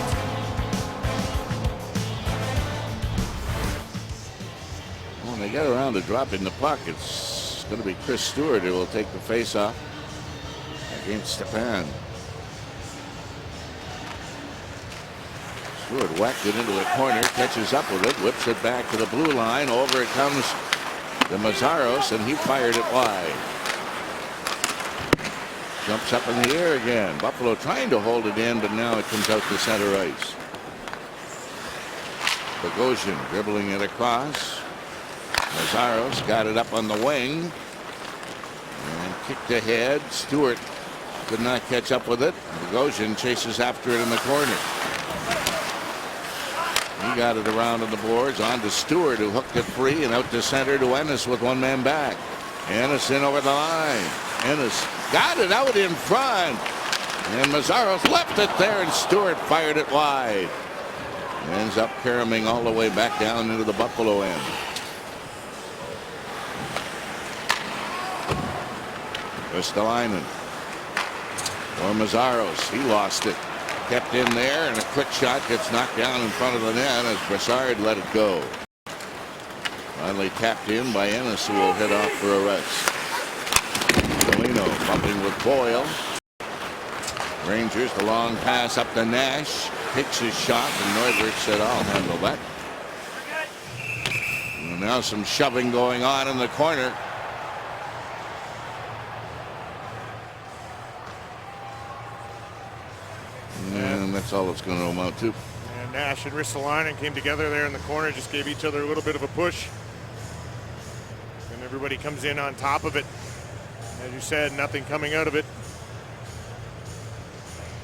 When they get around to dropping the puck, it's going to be Chris Stewart who will take the face-off against Stepan. Stewart whacked it into the corner, catches up with it, whips it back to the blue line. Over it comes to Mazzaros, and he fired it wide. Jumps up in the air again. Buffalo trying to hold it in, but now it comes out to center ice. Bogosian dribbling it across. Mazzaros got it up on the wing and kicked ahead. Stewart could not catch up with it. Bogosian chases after it in the corner. He got it around on the boards. On to Stewart, who hooked it free, and out to center to Ennis with one man back. Ennis in over the line. Ennis got it out in front. And Mazzaros left it there, and Stewart fired it wide. Ends up caromming all the way back down into the Buffalo end. Ristolainen for Mazzaros. He lost it. Kept in there, and a quick shot gets knocked down in front of the net as Brassard let it go. Finally tapped in by Ennis, who will head off for a rest. Dolino bumping with Boyle. Rangers, the long pass up to Nash. Takes his shot, and Neuberg said, I'll handle that. And now some shoving going on in the corner. And that's all it's going to amount to. And Nash and Ristolainen came together there in the corner, just gave each other a little bit of a push. And everybody comes in on top of it. As you said, nothing coming out of it.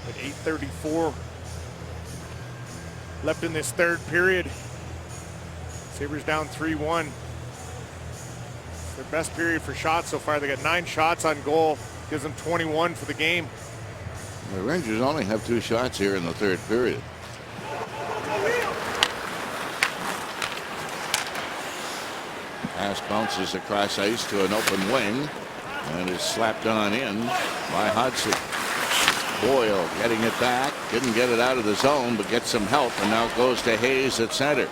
At 8:34 left in this third period. Sabres down 3-1. Their best period for shots so far. They got 9 shots on goal. Gives them 21 for the game. The Rangers only have 2 shots here in the third period. Pass bounces across ice to an open wing and is slapped on in by Hudson. Boyle getting it back. Didn't get it out of the zone, but gets some help, and now goes to Hayes at center.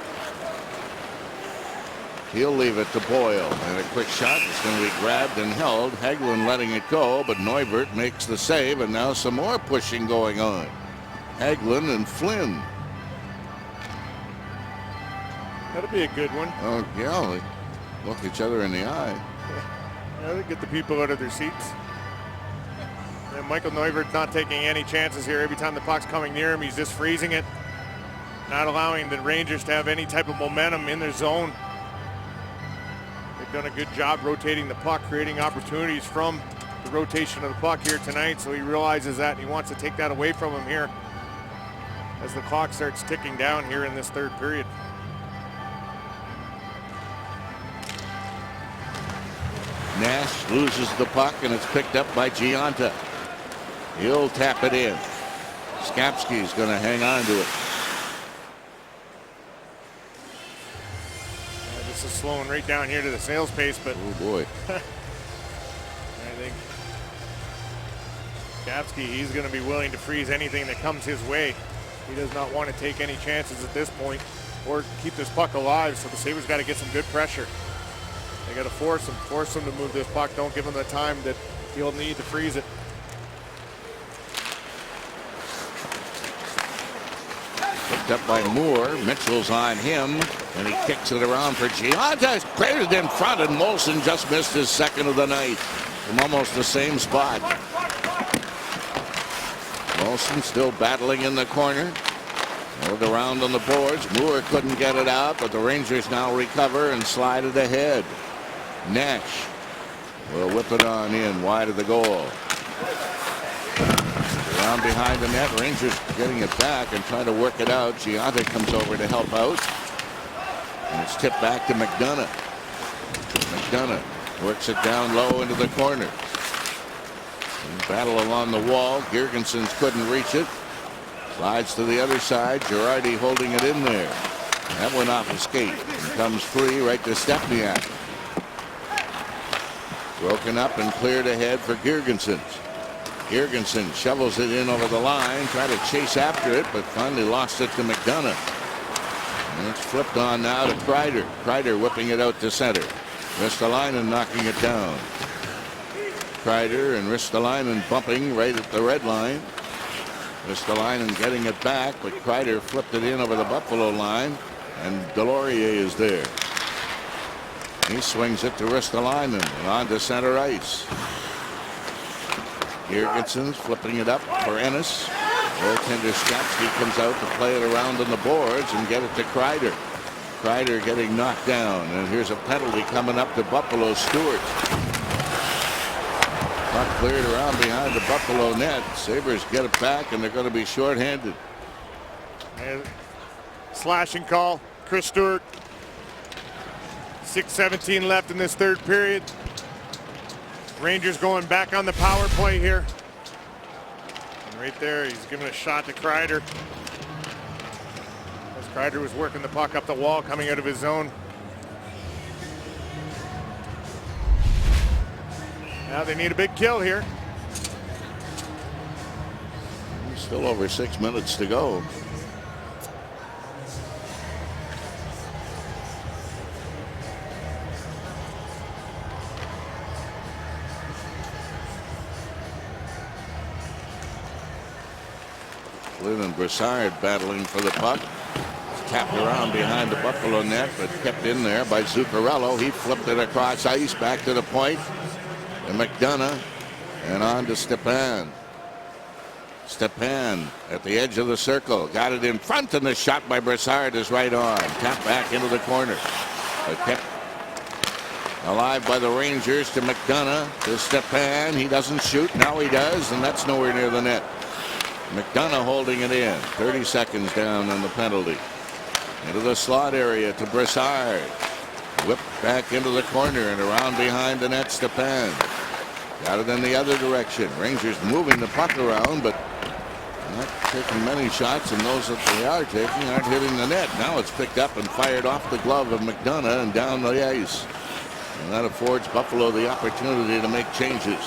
He'll leave it to Boyle, and a quick shot is going to be grabbed and held. Hagelin letting it go, but Neuvert makes the save, and now some more pushing going on. Hagelin and Flynn. That'll be a good one. Oh, yeah, they look each other in the eye. Yeah, they get the people out of their seats. And Michael Neuvert not taking any chances here. Every time the puck's coming near him, he's just freezing it. Not allowing the Rangers to have any type of momentum in their zone. They've done a good job rotating the puck, creating opportunities from the rotation of the puck here tonight. So he realizes that, and he wants to take that away from him here as the clock starts ticking down here in this third period. Nash loses the puck, and it's picked up by Gionta. He'll tap it in. Skapski's going to hang on to it. This is slowing right down here to the sales pace, but oh boy. I think Skapski, he's going to be willing to freeze anything that comes his way. He does not want to take any chances at this point or keep this puck alive, so the Sabres got to get some good pressure. They got to force him to move this puck. Don't give him the time that he'll need to freeze it. Picked up by Moore. Mitchell's on him, and he kicks it around for Gionta. Cleared it in front, and Molson just missed his second of the night from almost the same spot. Molson still battling in the corner. Look around on the boards. Moore couldn't get it out, but the Rangers now recover and slide it ahead. Nash will whip it on in wide of the goal. Around behind the net, Rangers getting it back and trying to work it out. Gionta comes over to help out. And it's tipped back to McDonough. McDonough works it down low into the corner. And battle along the wall. Girgensons couldn't reach it. Slides to the other side. Girardi holding it in there. That went off his skate and comes free right to Stepniak. Broken up and cleared ahead for Girgensons. Girgensson shovels it in over the line, tried to chase after it, but finally lost it to McDonough. And it's flipped on now to Kreider. Kreider whipping it out to center. Ristolainen knocking it down. Kreider and Ristolainen bumping right at the red line. Ristolainen getting it back, but Kreider flipped it in over the Buffalo line, and Delorier is there. He swings it to Ristolainen and on to center ice. Girgensons flipping it up for Ennis. Goaltender Skapski comes out to play it around on the boards and get it to Kreider. Kreider getting knocked down, and here's a penalty coming up to Buffalo. Stewart. Puck cleared around behind the Buffalo net. Sabres get it back, and they're going to be shorthanded. And slashing call, Chris Stewart. 6:17 left in this third period. Rangers going back on the power play here. And right there, he's giving a shot to Kreider. As Kreider was working the puck up the wall, coming out of his zone. Now they need a big kill here. Still over 6 minutes to go. Flynn and Brassard battling for the puck. Tapped around behind the Buffalo net, but kept in there by Zuccarello. He flipped it across ice back to the point. And McDonough and on to Stepan. Stepan at the edge of the circle. Got it in front, and the shot by Brassard is right on. Tapped back into the corner. But kept Alive by the Rangers to McDonough to Stepan. He doesn't shoot. Now he does, and that's nowhere near the net. McDonough holding it in. 30 seconds down on the penalty. Into the slot area to Brassard. Whipped back into the corner and around behind the net. Stepan got it in the other direction. Rangers moving the puck around, but not taking many shots, and those that they are taking aren't hitting the net. Now it's picked up and fired off the glove of McDonough and down the ice. And that affords Buffalo the opportunity to make changes.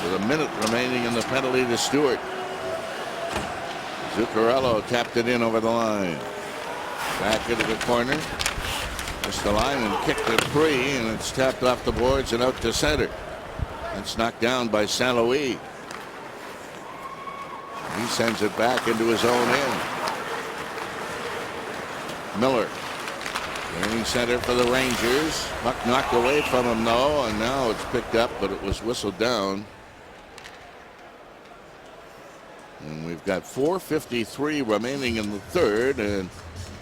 With a minute remaining in the penalty to Stewart. Zuccarello tapped it in over the line. Back into the corner. Missed the line and kicked it free, and it's tapped off the boards and out to center. It's knocked down by St. Louis. He sends it back into his own end. Miller. Turning center for the Rangers. Puck knocked away from him though, and now it's picked up, but it was whistled down. And we've got 4:53 remaining in the third, and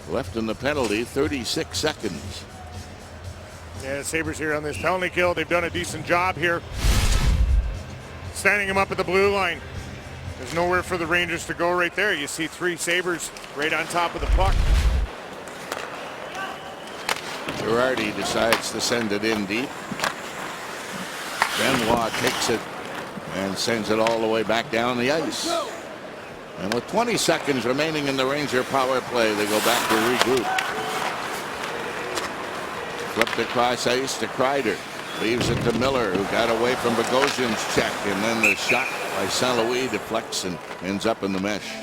left in the penalty 36 seconds. Yeah, the Sabres here on this penalty kill. They've done a decent job here. Standing him up at the blue line. There's nowhere for the Rangers to go right there. You see 3 Sabres right on top of the puck. Girardi decides to send it in deep. Benoit takes it and sends it all the way back down the ice. And with 20 seconds remaining in the Ranger power play, they go back to regroup. Flipped across ice to Kreider. Leaves it to Miller, who got away from Bogosian's check, and then the shot by St. Louis deflects and ends up in the mesh.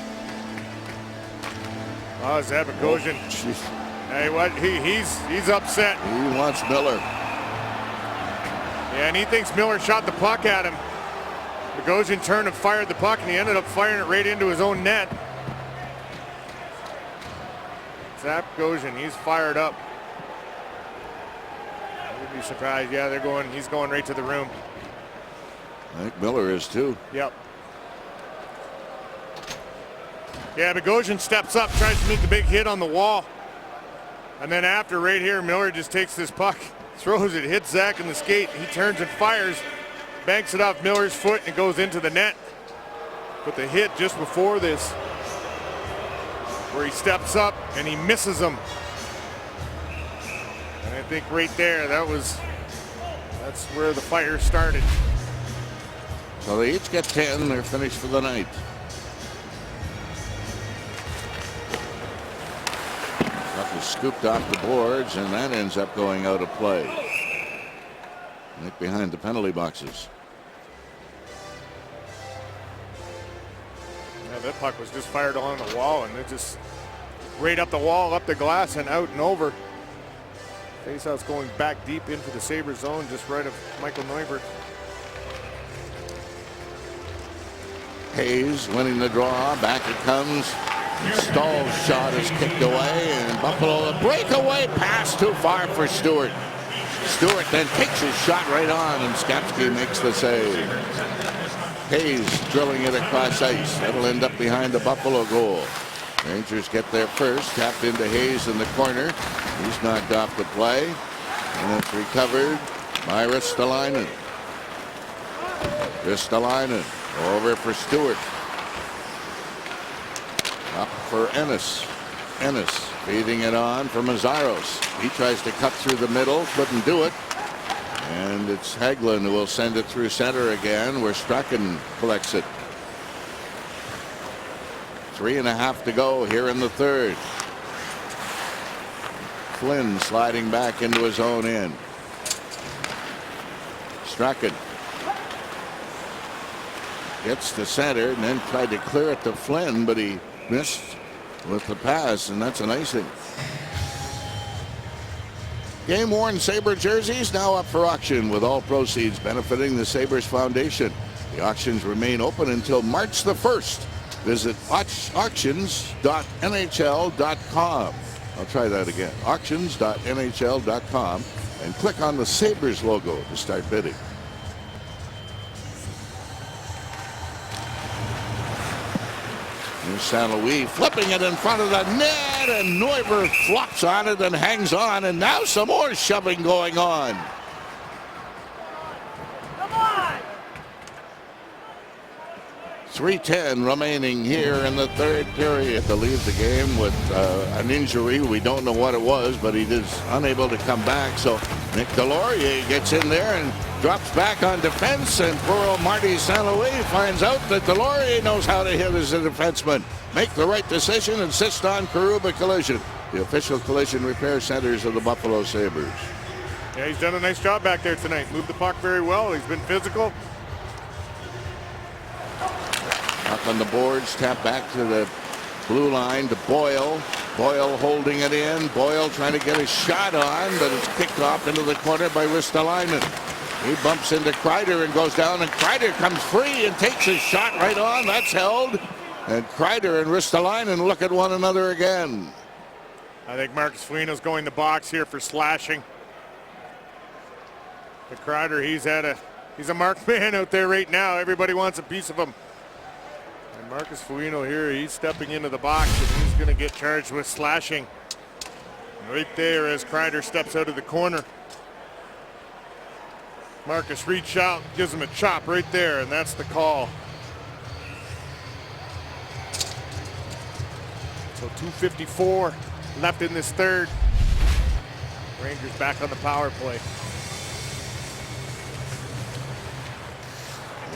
Oh, is that Bogosian? Hey, what? He's upset. He wants Miller. Yeah, and he thinks Miller shot the puck at him. Bogosian turned and fired the puck, and he ended up firing it right into his own net. Zach Bogosian, he's fired up. I wouldn't be surprised. Yeah, he's going right to the room. I think Miller is too. Yep. Yeah, Bogosian steps up, tries to make the big hit on the wall. And then after, right here, Miller just takes this puck, throws it, hits Zach in the skate. He turns and fires, banks it off Miller's foot, and it goes into the net. But the hit just before this, where he steps up and he misses him. And I think right there, that's where the fire started. So they each get 10. They're finished for the night. Puck is scooped off the boards, and that ends up going out of play. Right behind the penalty boxes. Yeah, that puck was just fired along the wall, and it just right up the wall, up the glass, and out and over. Faceoff's going back deep into the Sabres zone, just right of Michael Neuvirth. Hayes winning the draw. Back it comes. Stahl's shot is kicked away, and Buffalo, a breakaway pass too far for Stewart. Stewart then takes his shot right on, and Skapski makes the save. Hayes drilling it across ice. That'll end up behind the Buffalo goal. Rangers get there first. Tapped into Hayes in the corner. He's knocked off the play, and it's recovered by Ristolainen. Ristolainen over for Stewart. Up for Ennis. Ennis feeding it on for Mazzaros. He tries to cut through the middle, couldn't do it. And it's Hagelin who will send it through center again, where Strachan collects it. 3.5 to go here in the third. Flynn sliding back into his own end. Strachan gets to center and then tried to clear it to Flynn, but he missed with the pass, and that's an icing. Game-worn Sabre jerseys now up for auction, with all proceeds benefiting the Sabres Foundation. The auctions remain open until March the 1st. Visit auctions.nhl.com. I'll try that again. Auctions.nhl.com, and click on the Sabres logo to start bidding. Here's St. Louis flipping it in front of the net, and Neuvirth flops on it and hangs on, and now some more shoving going on. 3:10 remaining here in the third period. To leave the game with an injury. We don't know what it was, but he is unable to come back. So Nick Delorier gets in there and drops back on defense, and poor old Marty St. Louis finds out that Delorier knows how to hit as a defenseman. Make the right decision, insist on Karuba Collision, the official collision repair centers of the Buffalo Sabres. Yeah, he's done a nice job back there tonight. Moved the puck very well. He's been physical. Up on the boards, tap back to the blue line to Boyle. Boyle holding it in. Boyle trying to get a shot on, but it's kicked off into the corner by Ristolainen. He bumps into Kreider and goes down, and Kreider comes free and takes his shot right on. That's held. And Kreider and Ristolainen look at one another again. I think Marcus Foligno's going to box here for slashing. But Kreider, he's a marked man out there right now. Everybody wants a piece of him. And Marcus Foligno here, he's stepping into the box, and he's going to get charged with slashing. Right there as Kreider steps out of the corner. Marcus reaches out, gives him a chop right there, and that's the call. So 2:54 left in this third. Rangers back on the power play.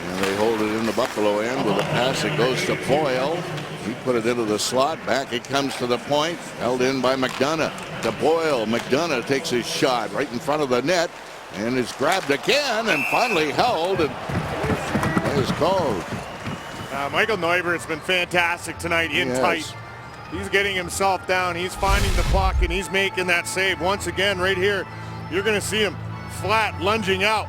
And they hold it in the Buffalo end with a pass. It goes to Boyle. He put it into the slot. Back it comes to the point. Held in by McDonough. To Boyle. McDonough takes his shot right in front of the net. And is grabbed again and finally held. And that is called. Michael Neubert's been fantastic tonight in tight. He's getting himself down. He's finding the puck, and he's making that save. Once again, right here, you're going to see him flat, lunging out.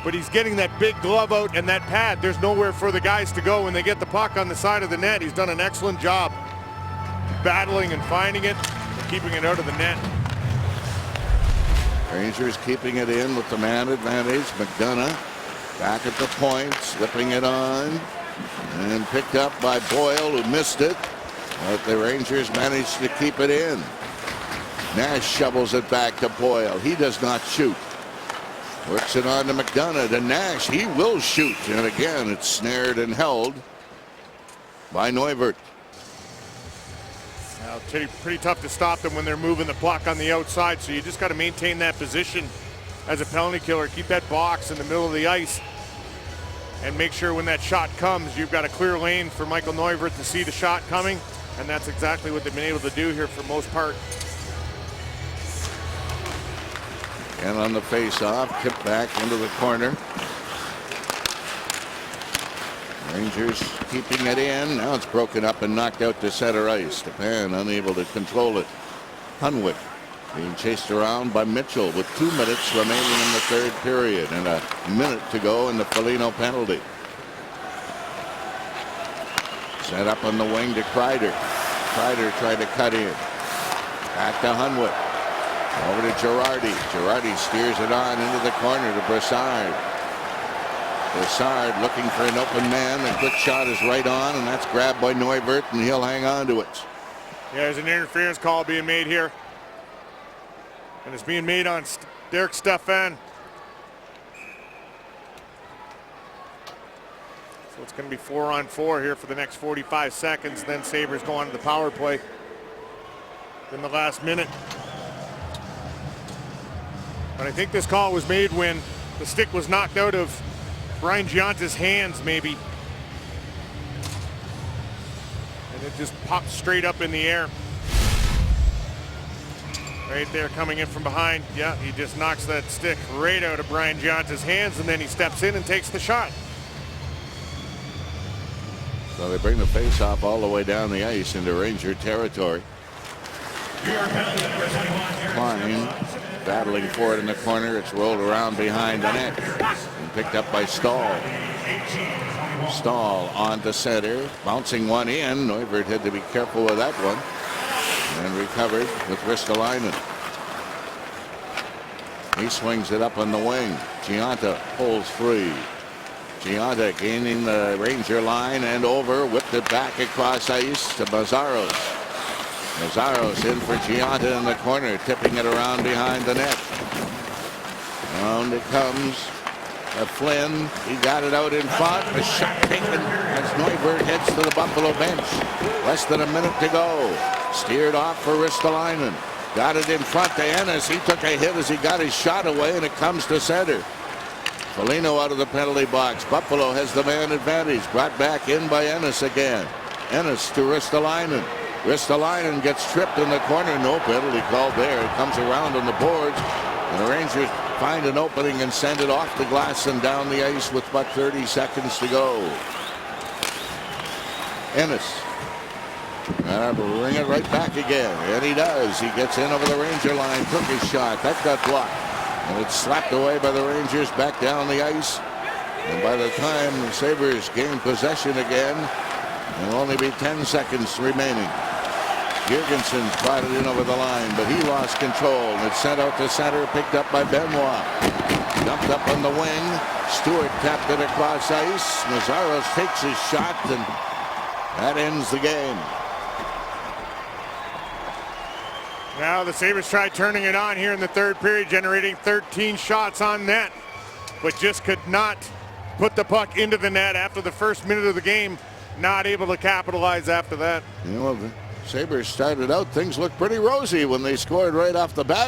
But he's getting that big glove out and that pad. There's nowhere for the guys to go when they get the puck on the side of the net. He's done an excellent job battling and finding it and keeping it out of the net. Rangers keeping it in with the man advantage. McDonough back at the point, slipping it on, and picked up by Boyle, who missed it. But the Rangers managed to keep it in. Nash shovels it back to Boyle. He does not shoot. Works it on to McDonough. To Nash. He will shoot. And again, it's snared and held by Neuvert. Now, pretty tough to stop them when they're moving the puck on the outside. So you just got to maintain that position as a penalty killer. Keep that box in the middle of the ice. And make sure when that shot comes, you've got a clear lane for Michael Neuvert to see the shot coming. And that's exactly what they've been able to do here for most part. And on the face-off, tipped back into the corner. Rangers keeping it in. Now it's broken up and knocked out to center ice. Stepan unable to control it. Hunwick being chased around by Mitchell with 2 minutes remaining in the third period and a minute to go in the Foligno penalty. Set up on the wing to Kreider. Kreider tried to cut in. Back to Hunwick. Over to Girardi. Girardi steers it on into the corner to Brassard. Brassard looking for an open man. A quick shot is right on, and that's grabbed by Neuvert, and he'll hang on to it. Yeah, there's an interference call being made here. And it's being made on Derek Stepan. So it's going to be 4-on-4 here for the next 45 seconds. Then Sabres go on to the power play in the last minute. But I think this call was made when the stick was knocked out of Brian Gionta's hands, maybe. And it just popped straight up in the air. Right there coming in from behind. Yeah, he just knocks that stick right out of Brian Gionta's hands, and then he steps in and takes the shot. So they bring the face-off all the way down the ice into Ranger territory. Klein battling for it in the corner. It's rolled around behind the net and picked up by Stahl. Stahl on to center, bouncing one in. Neuvert had to be careful with that one. And recovered with Ristolainen. He swings it up on the wing. Gionta pulls free. Gionta gaining the Ranger line and over. Whipped it back across ice to Mazzaros. Mazzaros in for Gionta in the corner, tipping it around behind the net. Round it comes Flynn, he got it out in front. A shot taken as Neuberg heads to the Buffalo bench. Less than a minute to go. Steered off for Ristolainen. Got it in front to Ennis. He took a hit as he got his shot away, and it comes to center. Foligno out of the penalty box. Buffalo has the man advantage. Brought back in by Ennis again. Ennis to Ristolainen. Ristolainen gets tripped in the corner. No penalty called there. It comes around on the boards. And the Rangers find an opening and send it off the glass and down the ice with about 30 seconds to go. Ennis. Bring it right back again. And he does. He gets in over the Ranger line. Took his shot. That got blocked. And it's slapped away by the Rangers back down the ice. And by the time the Sabres gain possession again, there'll only be 10 seconds remaining. Girgensson brought it in over the line, but he lost control. And it's sent out to center, picked up by Benoit. Dumped up on the wing. Stewart tapped it across ice. Mazzaros takes his shot, and that ends the game. Now the Sabres tried turning it on here in the third period, generating 13 shots on net, but just could not put the puck into the net after the first minute of the game. Not able to capitalize after that. You know, the Sabres started out, things looked pretty rosy when they scored right off the bat.